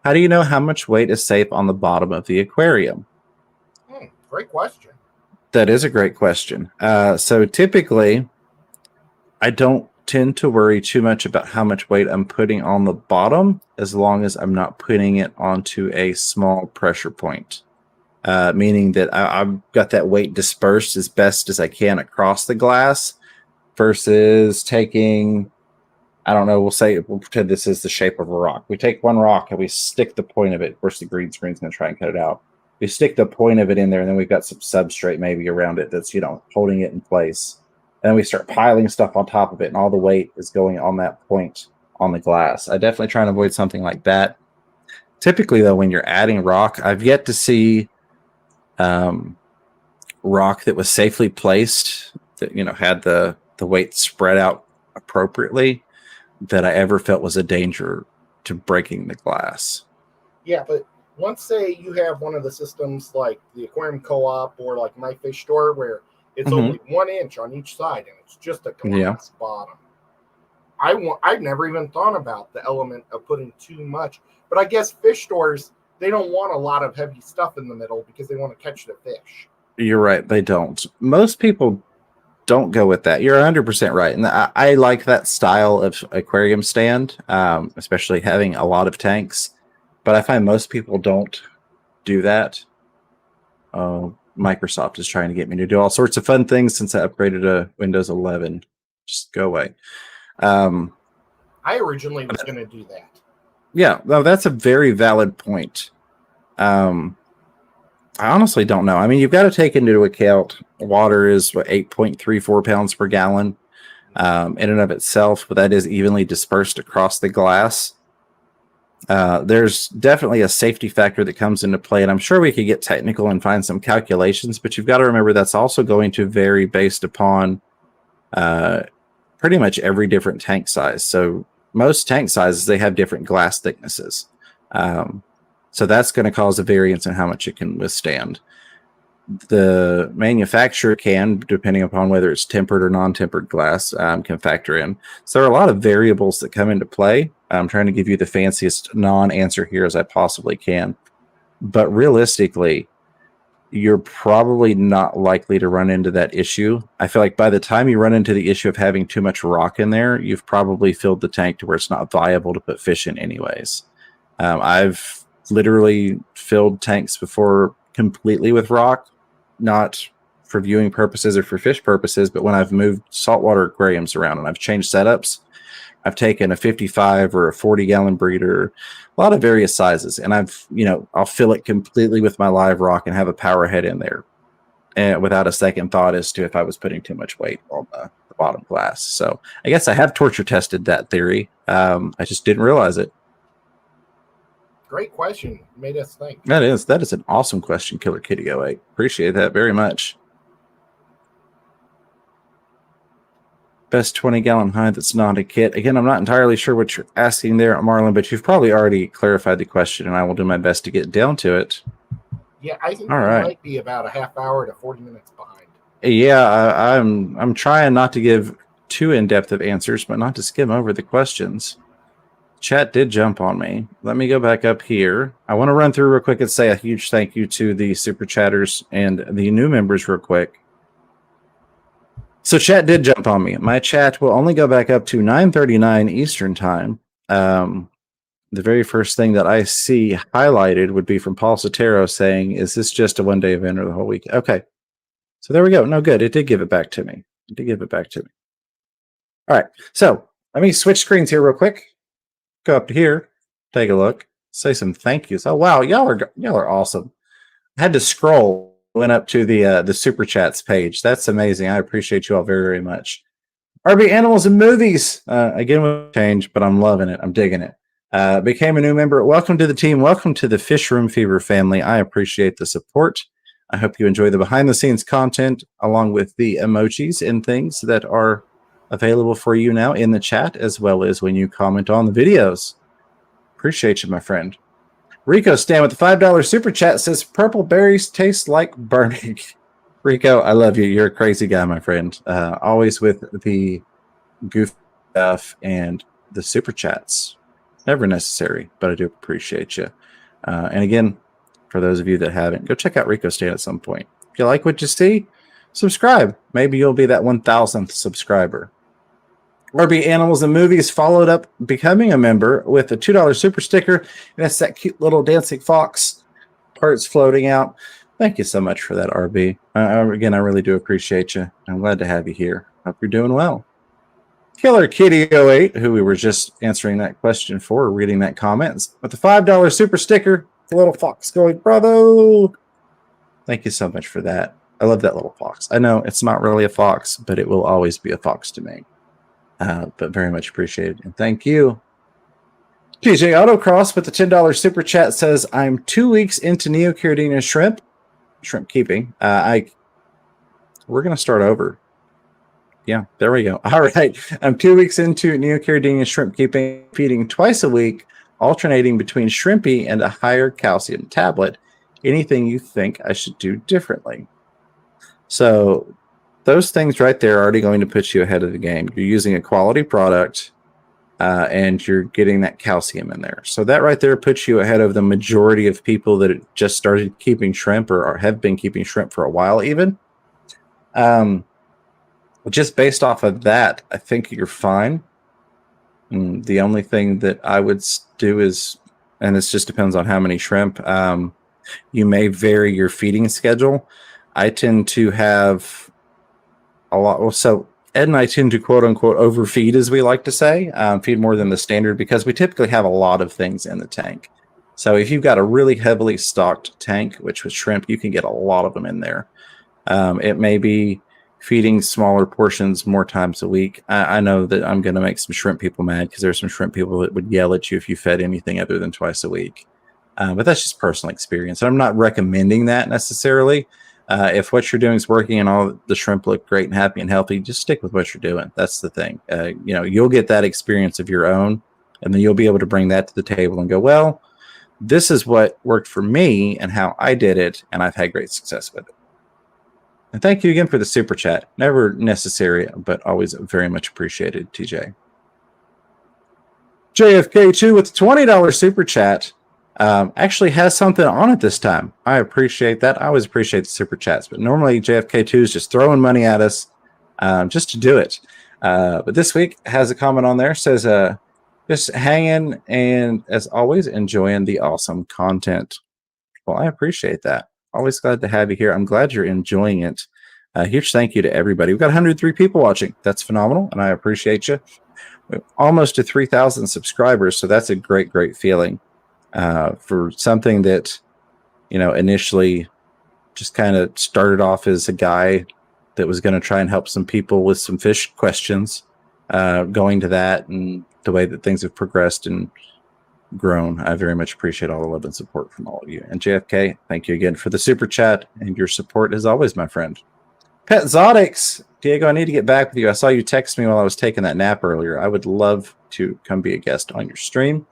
How do you know how much weight is safe on the bottom of the aquarium? Great question. That is a great question. So typically, I don't tend to worry too much about how much weight I'm putting on the bottom, as long as I'm not putting it onto a small pressure point. Meaning that I've got that weight dispersed as best as I can across the glass, versus taking, I don't know, we'll pretend this is the shape of a rock. We take one rock and we stick the point of it. Of course, the green screen's going to try and cut it out. We stick the point of it in there, and then we've got some substrate maybe around it that's, holding it in place. And then we start piling stuff on top of it, and all the weight is going on that point on the glass. I definitely try and avoid something like that. Typically, though, when you're adding rock, I've yet to see rock that was safely placed, that, had the weight spread out appropriately, that I ever felt was a danger to breaking the glass. Yeah, but once, say, you have one of the systems like the Aquarium Co-op or like My Fish Store, where it's only 1 inch on each side and it's just a glass bottom. I've never even thought about the element of putting too much, but I guess fish stores, they don't want a lot of heavy stuff in the middle because they want to catch the fish. You're right, they don't. Most people don't go with that. You're 100% right. And I like that style of aquarium stand, especially having a lot of tanks. But I find most people don't do that. Microsoft is trying to get me to do all sorts of fun things since I upgraded to Windows 11. Just go away. I originally was going to do that. Yeah, no, that's a very valid point. I honestly don't know. I mean, you've got to take into account water is 8.34 pounds per gallon in and of itself, but that is evenly dispersed across the glass. There's definitely a safety factor that comes into play, and I'm sure we could get technical and find some calculations, but you've got to remember that's also going to vary based upon pretty much every different tank size. So most tank sizes, they have different glass thicknesses. So that's going to cause a variance in how much it can withstand. The manufacturer can, depending upon whether it's tempered or non-tempered glass, can factor in. So there are a lot of variables that come into play. I'm trying to give you the fanciest non-answer here as I possibly can. But realistically, you're probably not likely to run into that issue. I feel like by the time you run into the issue of having too much rock in there, you've probably filled the tank to where it's not viable to put fish in anyways. I've literally filled tanks before completely with rock, not for viewing purposes or for fish purposes, but when I've moved saltwater aquariums around and I've changed setups, I've taken a 55 or a 40-gallon breeder, a lot of various sizes, and I'll fill it completely with my live rock and have a power head in there, and without a second thought as to if I was putting too much weight on the bottom glass. So I guess I have torture tested that theory. I just didn't realize it. Great question. Made us think. That is an awesome question, Killer Kitty 08. Appreciate that very much. Best 20-gallon hide that's not a kit. Again, I'm not entirely sure what you're asking there, Marlon, but you've probably already clarified the question, and I will do my best to get down to it. Yeah, I think All we right. might be about a half hour to 40 minutes behind. Yeah, I'm trying not to give too in-depth of answers, but not to skim over the questions. Chat did jump on me. Let me go back up here. I want to run through real quick and say a huge thank you to the super chatters and the new members real quick. So chat did jump on me. My chat will only go back up to 9:39 Eastern time. The very first thing that I see highlighted would be from Paul Sotero saying, is this just a one-day event or the whole week? Okay. So there we go. No, good. It did give it back to me. All right. So let me switch screens here real quick. Go up to here, take a look, say some thank yous. Oh wow, y'all are awesome. I had to scroll, went up to the super chats page. That's amazing. I appreciate you all very, very much. RB Animals and Movies. Again with change, but I'm loving it. I'm digging it. Became a new member. Welcome to the team. Welcome to the Fish Room Fever family. I appreciate the support. I hope you enjoy the behind the scenes content along with the emojis and things that are available for you now in the chat, as well as when you comment on the videos. Appreciate you, my friend. Rico Stan with the $5 super chat says purple berries taste like burning. Rico, I love you. You're a crazy guy, my friend. Always with the goof stuff and the super chats. Never necessary, but I do appreciate you. And again, for those of you that haven't, go check out Rico Stan at some point. If you like what you see, subscribe. Maybe you'll be that 1,000th subscriber. RB Animals and Movies followed up becoming a member with a $2 super sticker. And that's that cute little dancing fox parts floating out. Thank you so much for that, RB. Again, I really do appreciate you. I'm glad to have you here. Hope you're doing well. Killer Kitty 08, who we were just answering that question for, reading that comments, with the $5 super sticker, the little fox going, bravo. Thank you so much for that. I love that little fox. I know it's not really a fox, but it will always be a fox to me. But very much appreciated. And thank you. TJ Autocross with the $10 super chat says, I'm 2 weeks into Neocaridina shrimp keeping. We're going to start over. Yeah, there we go. All right. I'm 2 weeks into Neocaridina shrimp keeping, feeding twice a week, alternating between shrimpy and a higher calcium tablet. Anything you think I should do differently? So those things right there are already going to put you ahead of the game. You're using a quality product and you're getting that calcium in there. So that right there puts you ahead of the majority of people that just started keeping shrimp or have been keeping shrimp for a while even. Just based off of that, I think you're fine. And the only thing that I would do is, and this just depends on how many shrimp, you may vary your feeding schedule. I tend to have a lot. Well, so Ed and I tend to quote unquote overfeed, as we like to say, feed more than the standard because we typically have a lot of things in the tank. So if you've got a really heavily stocked tank, which with shrimp, you can get a lot of them in there. It may be feeding smaller portions more times a week. I know that I'm going to make some shrimp people mad because there's some shrimp people that would yell at you if you fed anything other than twice a week. But that's just personal experience. And I'm not recommending that necessarily. If what you're doing is working and all the shrimp look great and happy and healthy, just stick with what you're doing. That's the thing. You'll get that experience of your own, and then you'll be able to bring that to the table and go, well, this is what worked for me and how I did it, and I've had great success with it. And thank you again for the super chat. Never necessary, but always very much appreciated, TJ. JFK2 with $20 super chat. Actually has something on it this time. I appreciate that. I always appreciate the super chats, but normally JFK2 is just throwing money at us just to do it. But this week has a comment on there, says, just hanging and as always, enjoying the awesome content. Well, I appreciate that. Always glad to have you here. I'm glad you're enjoying it. Huge thank you to everybody. We've got 103 people watching. That's phenomenal, and I appreciate you. We're almost to 3,000 subscribers, so that's a great, great feeling. For something that, initially just kind of started off as a guy that was going to try and help some people with some fish questions, going to that and the way that things have progressed and grown. I very much appreciate all the love and support from all of you. And JFK, thank you again for the super chat and your support as always, my friend. Pet Zodix, Diego, I need to get back with you. I saw you text me while I was taking that nap earlier. I would love to come be a guest on your stream.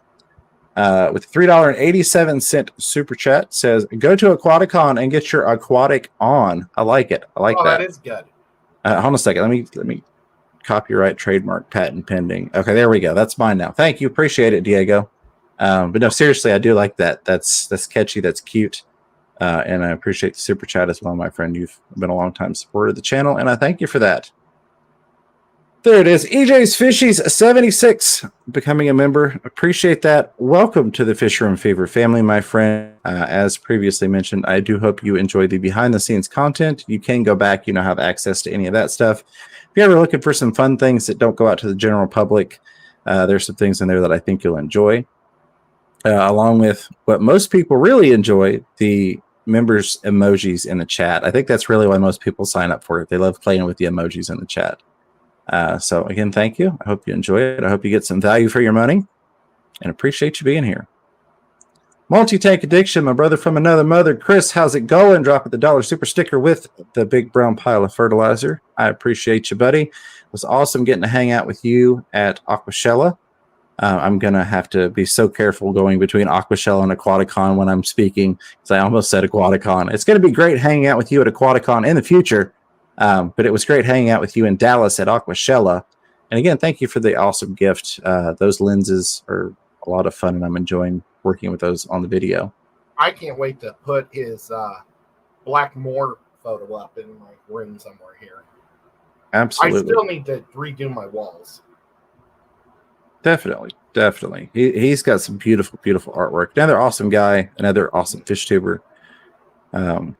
With $3.87 super chat, says, go to Aquaticon and get your aquatic on. I like it. I like that. That is good. Hold on a second. Let me copyright, trademark, patent pending. Okay, there we go. That's mine now. Thank you. Appreciate it, Diego. But no, seriously, I do like that. That's catchy. That's cute. And I appreciate the super chat as well, my friend. You've been a long time supporter of the channel, and I thank you for that. There it is. EJ's Fishies 76 becoming a member. Appreciate that. Welcome to the Fisher and Fever family, my friend. As previously mentioned, I do hope you enjoy the behind the scenes content. You can go back, have access to any of that stuff. If you're ever looking for some fun things that don't go out to the general public, there's some things in there that I think you'll enjoy. Along with what most people really enjoy, the members' emojis in the chat. I think that's really why most people sign up for it. They love playing with the emojis in the chat. So again, thank you. I hope you enjoy it. I hope you get some value for your money and appreciate you being here. Multi-tank addiction, my brother from another mother. Chris, how's it going? Dropping the $1 super sticker with the big brown pile of fertilizer. I appreciate you, buddy. It was awesome getting to hang out with you at Aquashella. I'm going to have to be so careful going between Aquashella and Aquaticon when I'm speaking, because I almost said Aquaticon. It's going to be great hanging out with you at Aquaticon in the future. But it was great hanging out with you in Dallas at Aquashella. And again, thank you for the awesome gift. Those lenses are a lot of fun, and I'm enjoying working with those on the video. I can't wait to put his Black Moor photo up in my room somewhere here. Absolutely. I still need to redo my walls. Definitely. He's got some beautiful, beautiful artwork. Another awesome guy, another awesome fish tuber. Been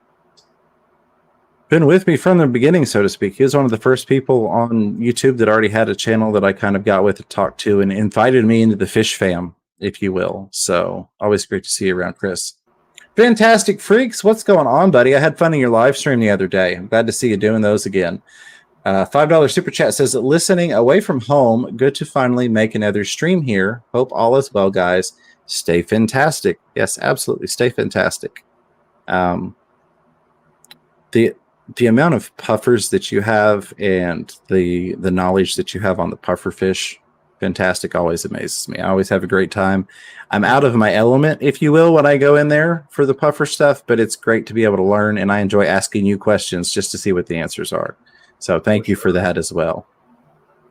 with me from the beginning, so to speak. He was one of the first people on YouTube that already had a channel that I kind of got with to talk to and invited me into the fish fam, if you will. So always great to see you around, Chris. Fantastic Freaks, what's going on, buddy? I had fun in your live stream the other day. I'm glad to see you doing those again. $5 super chat says, listening away from home. Good to finally make another stream here. Hope all is well, guys. Stay fantastic. Yes, absolutely. Stay fantastic. The amount of puffers that you have and the knowledge that you have on the puffer fish, fantastic, always amazes me. I always have a great time. I'm out of my element, if you will, when I go in there for the puffer stuff, but it's great to be able to learn, and I enjoy asking you questions just to see what the answers are. So thank you for that as well.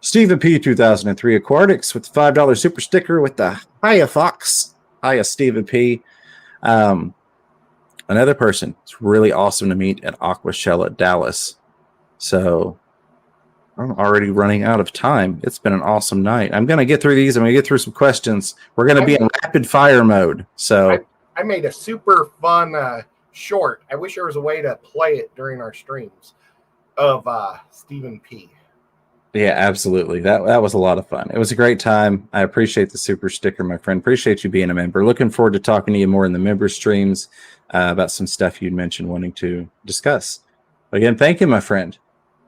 Stephen P. 2003 Aquatics with the $5 super sticker with the Hiya Fox. Hiya, Stephen P. Another person. It's really awesome to meet at Aquashella Dallas. So I'm already running out of time. It's been an awesome night. I'm going to get through these. I'm going to get through some questions. We're going to be in rapid fire mode. So I made a super fun short. I wish there was a way to play it during our streams of Stephen P. Yeah, absolutely. That was a lot of fun. It was a great time. I appreciate the super sticker, my friend. Appreciate you being a member. Looking forward to talking to you more in the member streams about some stuff you'd mentioned wanting to discuss. Again, thank you, my friend.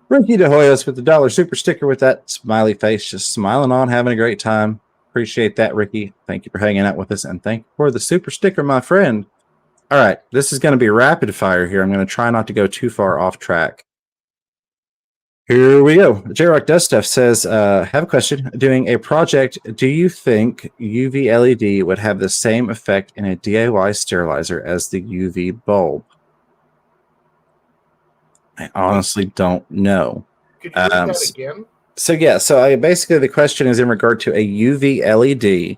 Ricky De Hoyos with the $1 super sticker with that smiley face, just smiling on, having a great time. Appreciate that, Ricky. Thank you for hanging out with us, and thank you for the super sticker, my friend. All right, this is going to be rapid fire here. I'm going to try not to go too far off track. Here we go. J-Rock Does Stuff says, have a question. Doing a project, do you think UV LED would have the same effect in a DIY sterilizer as the UV bulb? I honestly don't know. Could you read that again? So basically the question is in regard to a UV LED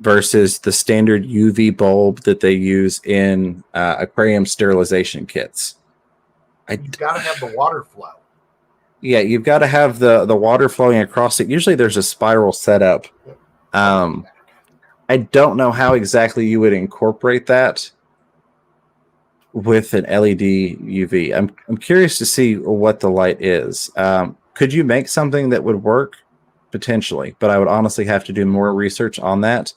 versus the standard UV bulb that they use in aquarium sterilization kits. You've got to have the water flow. Yeah, you've got to have the water flowing across it. Usually there's a spiral setup. I don't know how exactly you would incorporate that with an LED UV. I'm curious to see what the light is. Could you make something that would work? Potentially, but I would honestly have to do more research on that.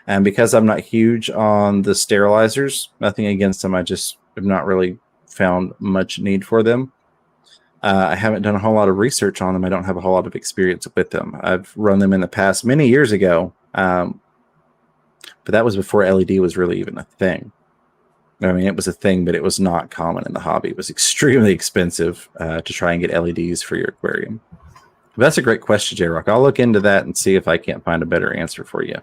And because I'm not huge on the sterilizers, nothing against them, I just have not really found much need for them. I haven't done a whole lot of research on them. I don't have a whole lot of experience with them. I've run them in the past many years ago, but that was before LED was really even a thing. I mean, it was a thing, but it was not common in the hobby. It was extremely expensive to try and get LEDs for your aquarium. But that's a great question, J-Rock. I'll look into that and see if I can't find a better answer for you.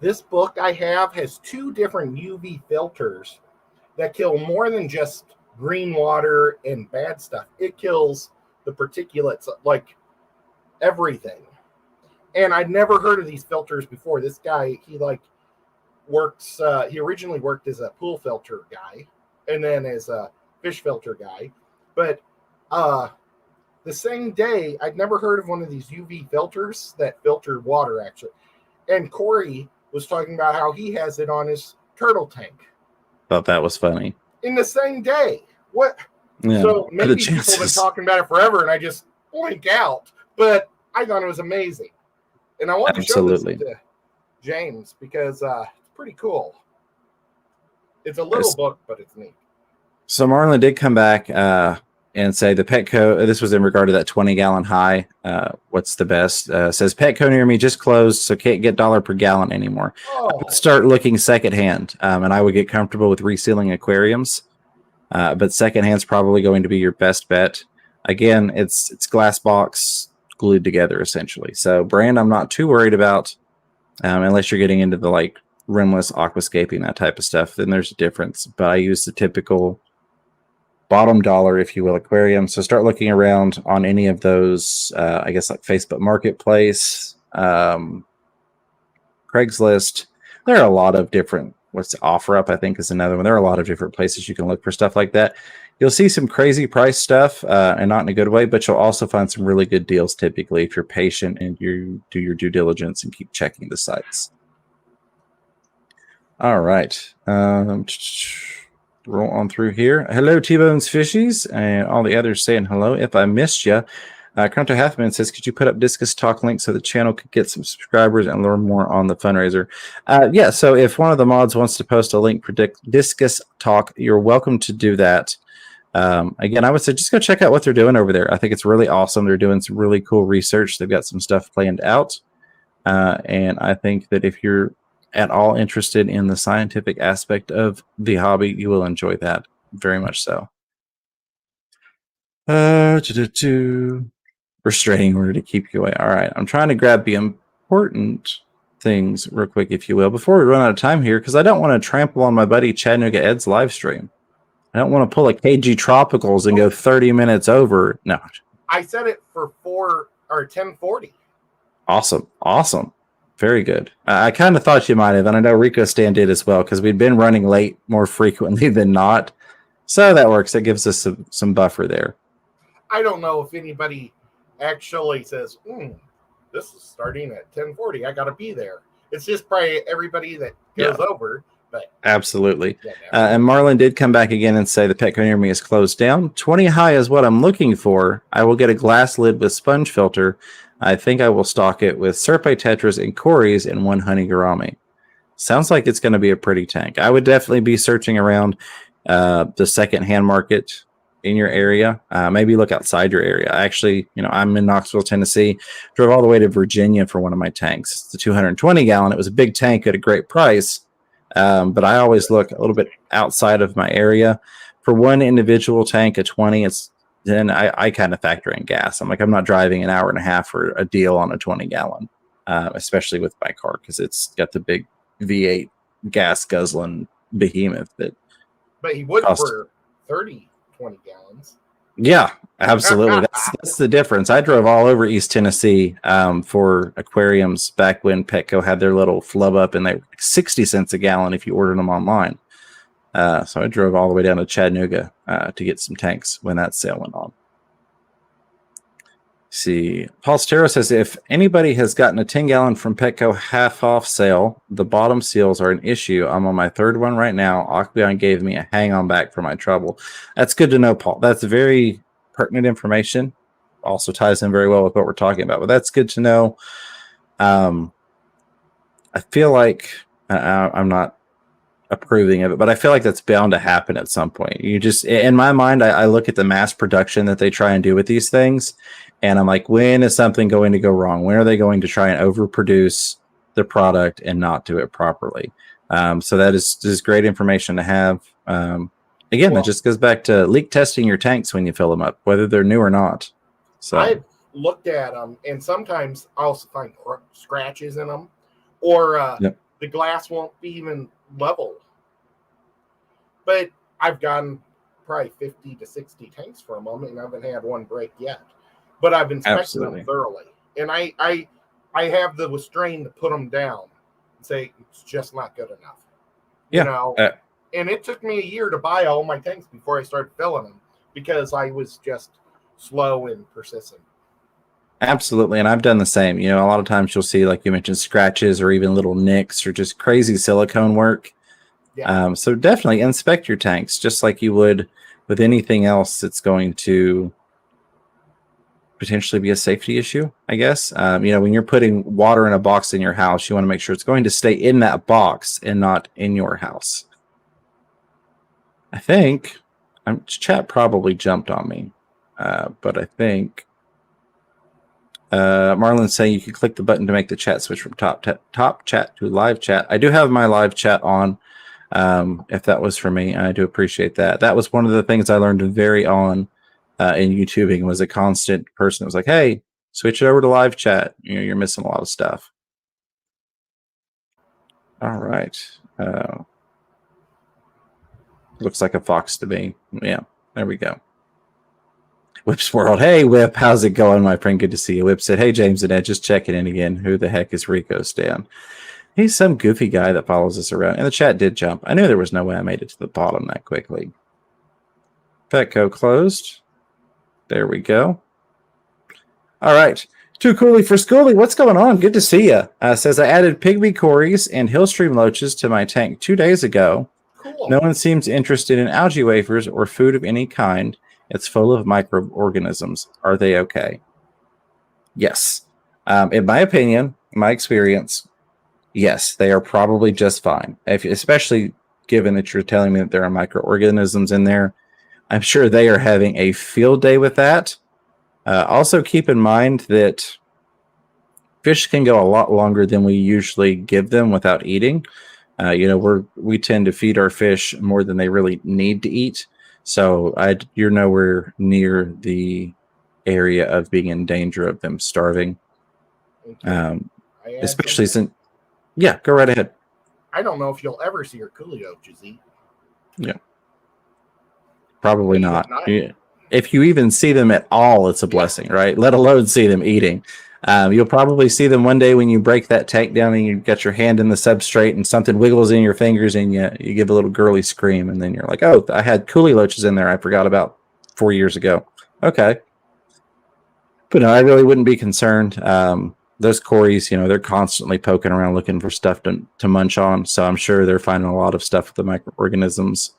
This book I have has 2 different UV filters that kill more than just green water and bad stuff. It kills the particulates, like everything. And I'd never heard of these filters before. This guy, he works, he originally worked as a pool filter guy and then as a fish filter guy. But the same day, I'd never heard of one of these UV filters that filter water, actually. And Corey was talking about how he has it on his turtle tank. Thought that was funny. In the same day. What? Yeah, so maybe people have been talking about it forever and I just blink out. But I thought it was amazing. And I want to show this to James because it's pretty cool. It's a little book, but it's neat. So Marlon did come back and say the Petco, this was in regard to that 20-gallon high. What's the best? Says Petco near me just closed, so can't get dollar per gallon anymore. I would start looking secondhand, and I would get comfortable with resealing aquariums. But secondhand's probably going to be your best bet. Again, it's glass box glued together essentially. So brand, I'm not too worried about, unless you're getting into the like rimless aquascaping, that type of stuff. Then there's a difference. But I use the typical bottom dollar, if you will, aquarium. So start looking around on any of those, I guess like Facebook Marketplace, Craigslist. There are a lot of different, what's OfferUp, I think is another one. There are a lot of different places you can look for stuff like that. You'll see some crazy price stuff and not in a good way, but you'll also find some really good deals typically if you're patient and you do your due diligence and keep checking the sites. All right. Roll on through here. Hello, T-Bones Fishies, and all the others saying hello. If I missed you, Cronto Halfman says, could you put up Discus Talk link so the channel could get some subscribers and learn more on the fundraiser? Yeah, so if one of the mods wants to post a link for Discus Talk, you're welcome to do that. Again, I would say just go check out what they're doing over there. I think it's really awesome. They're doing some really cool research. They've got some stuff planned out. And I think that if you're at all interested in the scientific aspect of the hobby, you will enjoy that very much so. Restraining order to keep you away. All right, I'm trying to grab the important things real quick, if you will, before we run out of time here, because I don't want to trample on my buddy Chattanooga Ed's live stream. I don't want to pull a KG Tropicals and go 30 minutes over. No, I set it for 10:40. Awesome. Very good. I kind of thought you might have, and I know Rico Stan did as well, because we'd been running late more frequently than not. So that works. That gives us some buffer there. I don't know if anybody actually says, this is starting at 10:40. I got to be there. It's just probably everybody that goes over. But Absolutely. yeah, And Marlon did come back again and say the Petco near me is closed down. 20 high is what I'm looking for. I will get a glass lid with sponge filter. I think I will stock it with Serpe Tetras and Cories and one honey gourami. Sounds like it's going to be a pretty tank. I would definitely be searching around the secondhand market in your area. Maybe look outside your area. Actually, I'm in Knoxville, Tennessee. Drove all the way to Virginia for one of my tanks. It's the 220 gallon. It was a big tank at a great price. But I always look a little bit outside of my area. For one individual tank, a 20, then I kind of factor in gas. I'm like, I'm not driving an hour and a half for a deal on a 20 gallon, especially with my car, because it's got the big V8 gas guzzling behemoth that. But he would for 30, 20 gallons. Yeah, absolutely. That's the difference. I drove all over East Tennessee for aquariums back when Petco had their little flub up, and they were 60 cents a gallon if you ordered them online. So I drove all the way down to Chattanooga to get some tanks when that sale went on. See, Paul Stero says, if anybody has gotten a 10-gallon from Petco half-off sale, the bottom seals are an issue. I'm on my third one right now. Aquarium gave me a hang-on back for my trouble. That's good to know, Paul. That's very pertinent information. Also ties in very well with what we're talking about. But that's good to know. I feel like I'm not approving of it, but I feel like that's bound to happen at some point. You just, in my mind, I look at the mass production that they try and do with these things, and I'm like, when is something going to go wrong? When are they going to try and overproduce the product and not do it properly? So that is great information to have. Again, that just goes back to leak testing your tanks when you fill them up, whether they're new or not. So I've looked at them, and sometimes I also find scratches in them, or the glass won't be even level. But I've gotten probably 50 to 60 tanks from them, and I haven't had one break yet. But I've inspected them thoroughly, and I have the restraint to put them down and say it's just not good enough. And it took me a year to buy all my tanks before I started filling them, because I was just slow and persistent. Absolutely. And I've done the same. A lot of times you'll see, like you mentioned, scratches or even little nicks or just crazy silicone work. Yeah. So definitely inspect your tanks just like you would with anything else that's going to potentially be a safety issue, I guess. When you're putting water in a box in your house, you want to make sure it's going to stay in that box and not in your house. I think chat probably jumped on me, but I think Marlon's saying you can click the button to make the chat switch from top chat to live chat. I do have my live chat on. If that was for me, I do appreciate that. That was one of the things I learned very on in YouTubing, was a constant person that was like, hey, switch it over to live chat. You're missing a lot of stuff. All right. Looks like a fox to me. Yeah, there we go. Whip's World. Hey, Whip. How's it going, my friend? Good to see you. Whip said, hey, James and Ed, just checking in again. Who the heck is Rico Stan? He's some goofy guy that follows us around. And the chat did jump. I knew there was no way I made it to the bottom that quickly. Petco closed. There we go. All right. Too Coolie for Schoolie. What's going on? Good to see you. Says, I added pygmy cories and hillstream loaches to my tank 2 days ago. Cool. No one seems interested in algae wafers or food of any kind. It's full of microorganisms. Are they okay? Yes. In my opinion, my experience, yes, they are probably just fine. Especially given that you're telling me that there are microorganisms in there. I'm sure they are having a field day with that. Also keep in mind that fish can go a lot longer than we usually give them without eating. We tend to feed our fish more than they really need to eat. So you're nowhere near the area of being in danger of them starving. Especially since, yeah, go right ahead. I don't know if you'll ever see your coolioches eat. Yeah. Probably not. If you even see them at all, it's a blessing, right? Let alone see them eating. You'll probably see them one day when you break that tank down and you got your hand in the substrate and something wiggles in your fingers and you give a little girly scream, and then you're like, oh, I had coolie loaches in there I forgot about 4 years ago. Okay. But no, I really wouldn't be concerned. those cories, they're constantly poking around looking for stuff to munch on. So I'm sure they're finding a lot of stuff with the microorganisms.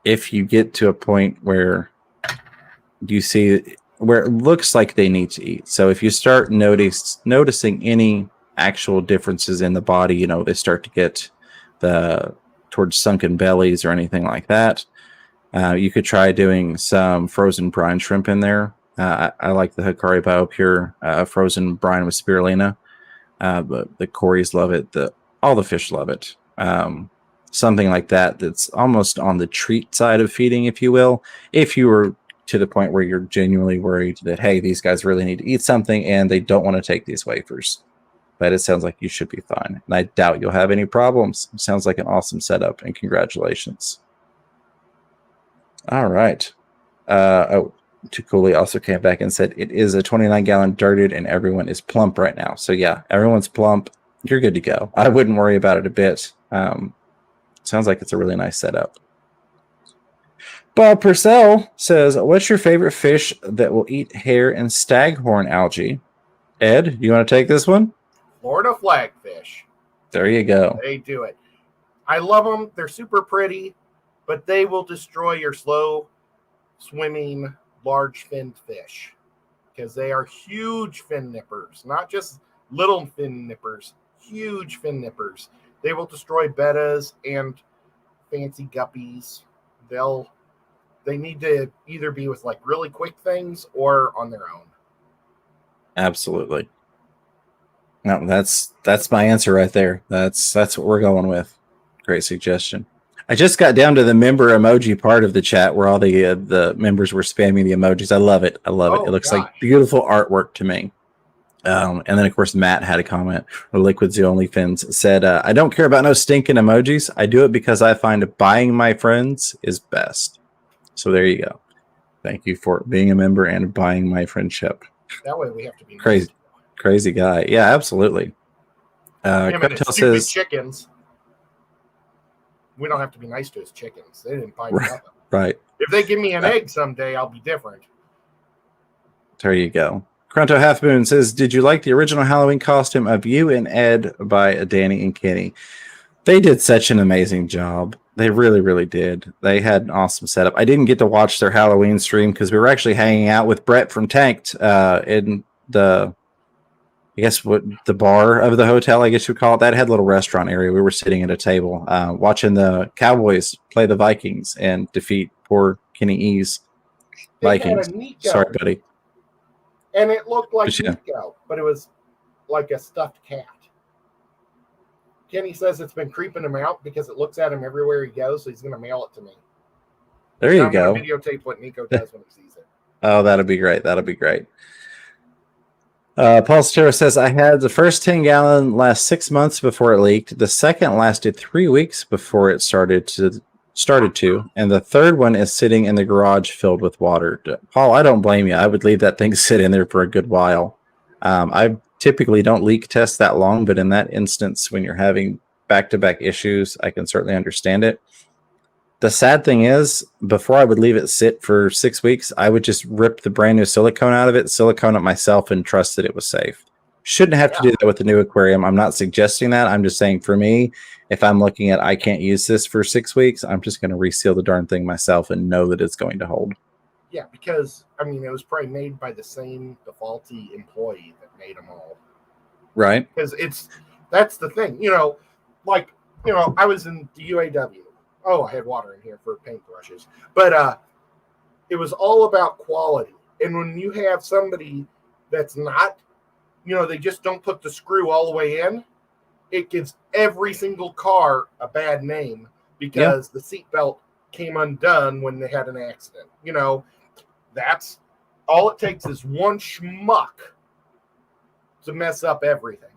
If you get to a point where you see where it looks like they need to eat, so if you start noticing any actual differences in the body, they start to get towards sunken bellies or anything like that, you could try doing some frozen brine shrimp in there. I like the Hikari BioPure frozen brine with spirulina. But the cories love it. All the fish love it. Something like that's almost on the treat side of feeding, if you will. If you were to the point where you're genuinely worried that, hey, these guys really need to eat something and they don't want to take these wafers. But it sounds like you should be fine. And I doubt you'll have any problems. It sounds like an awesome setup, and congratulations. All right. Tukuli also came back and said it is a 29-gallon dirted and everyone is plump right now. So yeah, everyone's plump. You're good to go. I wouldn't worry about it a bit. Sounds like it's a really nice setup. Bob Purcell says, what's your favorite fish that will eat hair and staghorn algae? Ed, you want to take this one? Florida flagfish. There you go. They do it. I love them. They're super pretty, but they will destroy your slow swimming large finned fish because they are huge fin nippers, not just little fin nippers, huge fin nippers. They will destroy bettas and fancy guppies. They need to either be with like really quick things or on their own. Absolutely. No, that's my answer right there. That's what we're going with. Great suggestion. I just got down to the member emoji part of the chat where all the members were spamming the emojis. I love it. It looks like beautiful artwork to me. And then, of course, Matt had a comment. Liquid Zoo Only Fins said, I don't care about no stinking emojis. I do it because I find buying my friends is best. So there you go. Thank you for being a member and buying my friendship. That way we have to be crazy guy. Yeah, absolutely. Stupid says, chickens. We don't have to be nice to his chickens. They didn't buy nothing. Right. If they give me an egg someday, I'll be different. There you go. Cronto Half Moon says, did you like the original Halloween costume of you and Ed by Danny and Kenny? They did such an amazing job. They really, really did. They had an awesome setup. I didn't get to watch their Halloween stream because we were actually hanging out with Brett from Tanked in the bar of the hotel, I guess you would call it. That had a little restaurant area. We were sitting at a table watching the Cowboys play the Vikings and defeat poor Kenny E's Vikings. Sorry, buddy. And it looked like Nico, but it was like a stuffed cat. Kenny says it's been creeping him out because it looks at him everywhere he goes, so he's going to mail it to me. There you go. I'm going to videotape what Nico does when he sees it. Oh, that'll be great. Paul Stero says, I had the first 10-gallon last 6 months before it leaked. The second lasted 3 weeks before it started to, and the third one is sitting in the garage filled with water. Paul, I don't blame you. I would leave that thing sit in there for a good while. I typically don't leak test that long, but in that instance, when you're having back-to-back issues, I can certainly understand it. The sad thing is, before I would leave it sit for 6 weeks, I would just rip the brand new silicone out of it, silicone it myself, and trust that it was safe. Shouldn't have to do that with the new aquarium. I'm not suggesting that. I'm just saying, for me, if I'm looking at I can't use this for 6 weeks, I'm just going to reseal the darn thing myself and know that it's going to hold. Yeah, because, it was probably made by the same defaulty employee that made them all. Right. Because that's the thing. I was in the UAW. Oh, I had water in here for paintbrushes. But it was all about quality. And when you have somebody that's not, they just don't put the screw all the way in, it gives every single car a bad name because the seatbelt came undone when they had an accident. That's all it takes is one schmuck to mess up everything.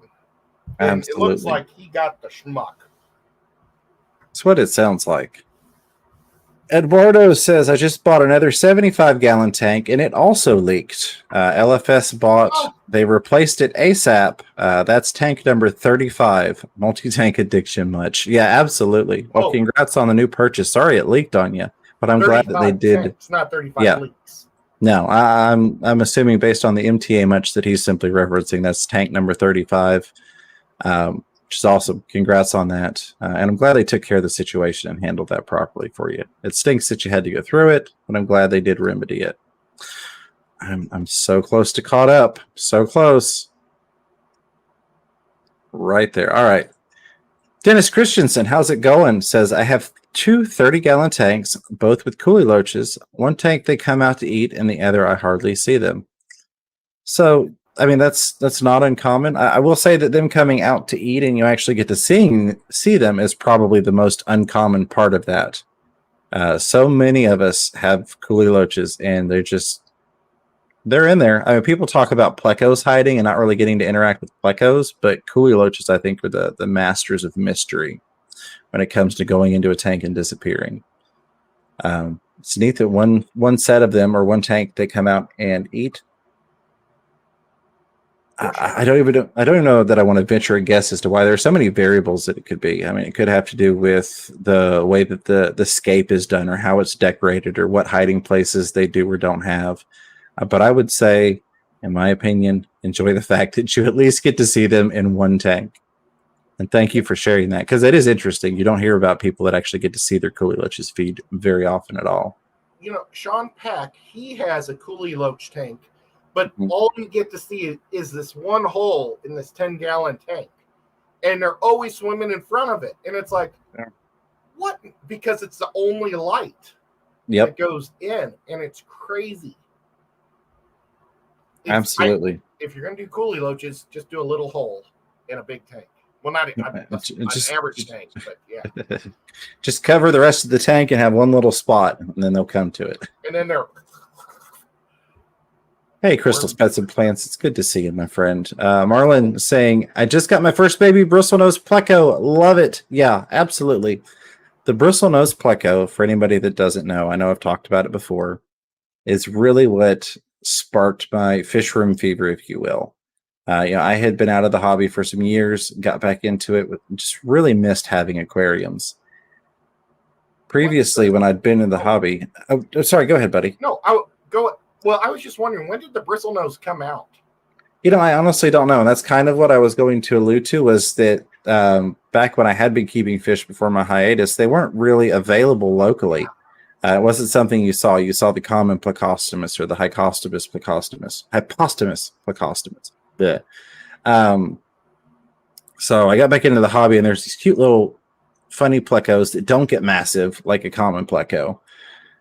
And it looks like he got the schmuck. That's what it sounds like. Eduardo says, I just bought another 75-gallon tank, and it also leaked. LFS they replaced it ASAP. That's tank number 35. Multi-tank addiction much. Yeah, absolutely. Well, congrats on the new purchase. Sorry it leaked on you, but I'm glad that they did. It's not 35 leaks. No, I'm assuming based on the MTA much that he's simply referencing that's tank number 35, which is awesome. Congrats on that. And I'm glad they took care of the situation and handled that properly for you. It stinks that you had to go through it, but I'm glad they did remedy it. I'm so close to caught up. So close. Right there. All right. Dennis Christensen, how's it going? Says, I have two 30-gallon tanks, both with coolie loaches. One tank they come out to eat, and the other I hardly see them. So, I mean, that's not uncommon. I will say that them coming out to eat and you actually get to see them is probably the most uncommon part of that. So many of us have coolie loaches, and they're in there. I mean, people talk about plecos hiding and not really getting to interact with plecos, but coolie loaches, I think, are the masters of mystery when it comes to going into a tank and disappearing. It's neat that one set of them or one tank they come out and eat. I don't even know that I want to venture a guess as to why there are so many variables that it could be. I mean, it could have to do with the way that the scape is done, or how it's decorated, or what hiding places they do or don't have. But I would say, in my opinion, enjoy the fact that you at least get to see them in one tank. And thank you for sharing that, because it is interesting. You don't hear about people that actually get to see their coolie loaches feed very often at all. You know, Sean Peck, he has a coolie loach tank, but all you get to see is this one hole in this 10-gallon tank. And they're always swimming in front of it. And it's like, what? Because it's the only light that goes in, and it's crazy. Absolutely. If you're going to do coolie loaches, just do a little hole in a big tank. Well, not an average tank, but yeah. Just cover the rest of the tank and have one little spot, and then they'll come to it. And then they're... Hey, Crystal's Pets and Plants. It's good to see you, my friend. Marlon saying, I just got my first baby bristlenose pleco. Love it. Yeah, absolutely. The bristlenose pleco, for anybody that doesn't know, I know I've talked about it before, is really what sparked my fish room fever, if you will. I had been out of the hobby for some years, got back into it, just really missed having aquariums. Previously, when I'd been in the hobby... Oh, sorry, go ahead, buddy. No, Well, I was just wondering, when did the bristlenose come out? I honestly don't know. And that's kind of what I was going to allude to, was that back when I had been keeping fish before my hiatus, they weren't really available locally. It wasn't something you saw. You saw the common plecostomus or the hypostomus plecostomus. Yeah. So I got back into the hobby, and there's these cute little funny plecos that don't get massive like a common pleco.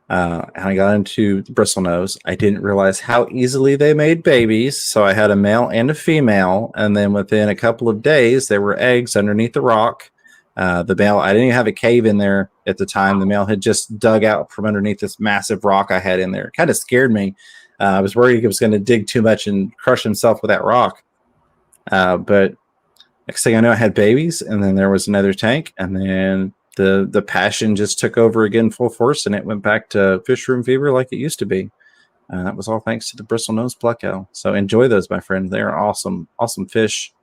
And I got into the bristlenose. I didn't realize how easily they made babies. So I had a male and a female. And then within a couple of days, there were eggs underneath the rock. The male, I didn't even have a cave in there at the time. The male had just dug out from underneath this massive rock I had in there. It kind of scared me. I was worried he was going to dig too much and crush himself with that rock. But next thing I know, I had babies. And then there was another tank. And then the passion just took over again full force, and it went back to fish room fever like it used to be. That was all thanks to the bristlenose pleco. So enjoy those, my friend. They're awesome fish.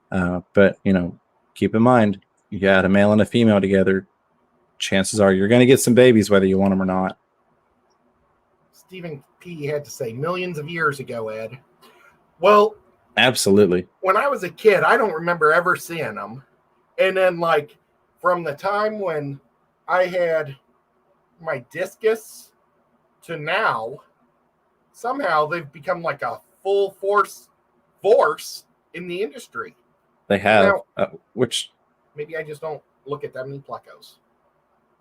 But keep in mind, you got a male and a female together, chances are you're going to get some babies whether you want them or not. Stephen P. had to say millions of years ago, Ed. Well, absolutely. When I was a kid, I don't remember ever seeing them. And then, from the time when I had my Discus to now, somehow they've become like a full force in the industry. They have, which maybe I just don't look at that many plecos.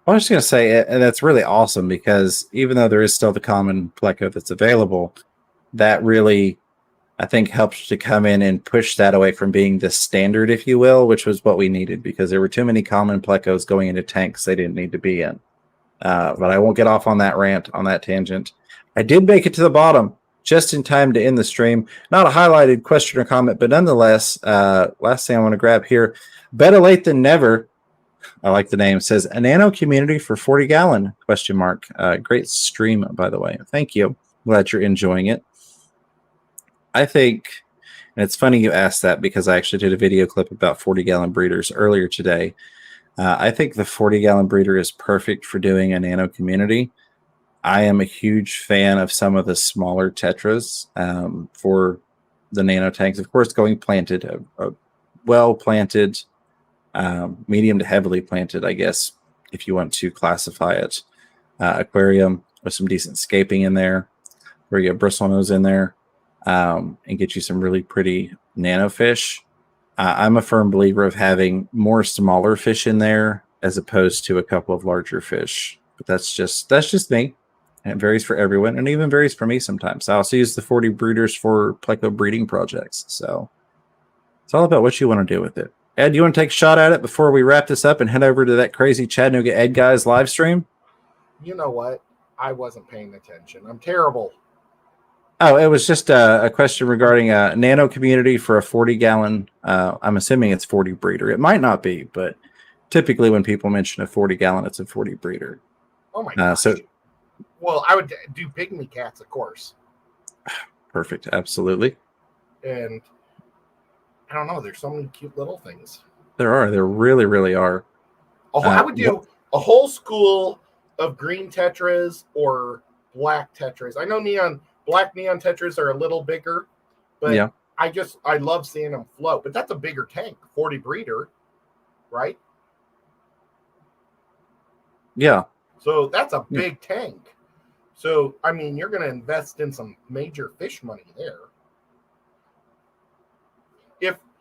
I was just going to say, and that's really awesome, because even though there is still the common pleco that's available, that really, I think, helped to come in and push that away from being the standard, if you will, which was what we needed, because there were too many common plecos going into tanks they didn't need to be in. But I won't get off on that rant, on that tangent. I did make it to the bottom just in time to end the stream. Not a highlighted question or comment, but nonetheless, last thing I want to grab here. Better late than never. I like the name. It says, a Nano community for 40-gallon, ? Great stream, by the way. Thank you. Glad you're enjoying it. I think, and it's funny you asked that, because I actually did a video clip about 40-gallon breeders earlier today. I think the 40-gallon breeder is perfect for doing a Nano community. I am a huge fan of some of the smaller tetras for the nano tanks. Of course, going planted, a well planted, medium to heavily planted, I guess, if you want to classify it. Aquarium with some decent scaping in there, where you get bristlenose in there, and get you some really pretty nano fish. I'm a firm believer of having more smaller fish in there as opposed to a couple of larger fish. But that's just me. And it varies for everyone, and even varies for me sometimes. I also use the 40 breeders for pleco breeding projects. So it's all about what you want to do with it. Ed, you want to take a shot at it before we wrap this up and head over to that crazy Chattanooga Ed guy's live stream? You know what? I wasn't paying attention. I'm terrible. Oh, it was just a question regarding a nano community for a 40-gallon. I'm assuming it's 40 breeder. It might not be, but typically when people mention a 40-gallon, it's a 40 breeder. Oh my gosh. Well, I would do pygmy cats, of course. Perfect. Absolutely. And I don't know. There's so many cute little things. There are. There really, really are. I would do a whole school of green tetras or black tetras. I know black neon tetras are a little bigger, but yeah. I love seeing them float. But that's a bigger tank, 40 breeder, right? Yeah. So that's a big tank. So, I mean, you're going to invest in some major fish money there.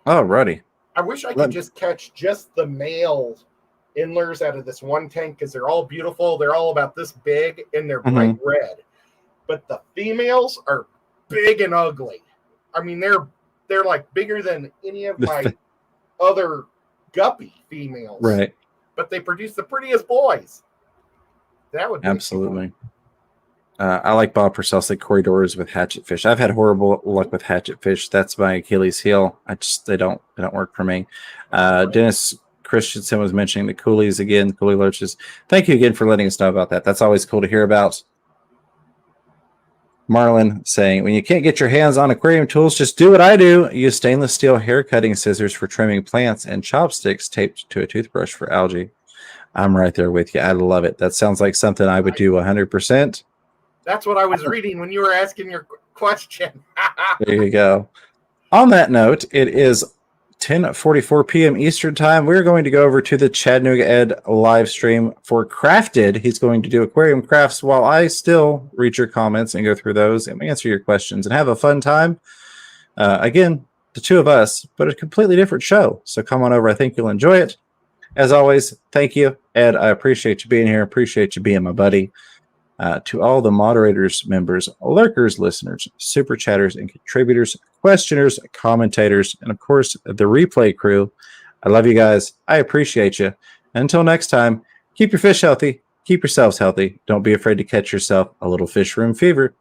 Alrighty. I wish I could just catch just the male inlers out of this one tank because they're all beautiful. They're all about this big and they're bright red. But the females are big and ugly. I mean, they're like bigger than any of my other guppy females. Right. But they produce the prettiest boys. That would be absolutely. I like Bob Purcell's corridors with hatchet fish. I've had horrible luck with hatchet fish. That's my Achilles heel. They don't work for me. Dennis Christensen was mentioning the coolies again, coolie loaches. Thank you again for letting us know about that. That's always cool to hear about. Marlon saying, when you can't get your hands on aquarium tools, just do what I do. Use stainless steel hair cutting scissors for trimming plants and chopsticks taped to a toothbrush for algae. I'm right there with you. I love it. That sounds like something I would do 100%. That's what I was reading when you were asking your question. There you go. On that note, it is 10:44 p.m. Eastern time. We're going to go over to the Chattanooga Ed live stream for Crafted. He's going to do aquarium crafts while I still read your comments and go through those and answer your questions and have a fun time. Again, the two of us, but a completely different show. So come on over. I think you'll enjoy it. As always, thank you, Ed. I appreciate you being here. Appreciate you being my buddy. To all the moderators, members, lurkers, listeners, super chatters, and contributors, questioners, commentators, and of course, the replay crew. I love you guys. I appreciate you. Until next time, keep your fish healthy. Keep yourselves healthy. Don't be afraid to catch yourself a little fish room fever.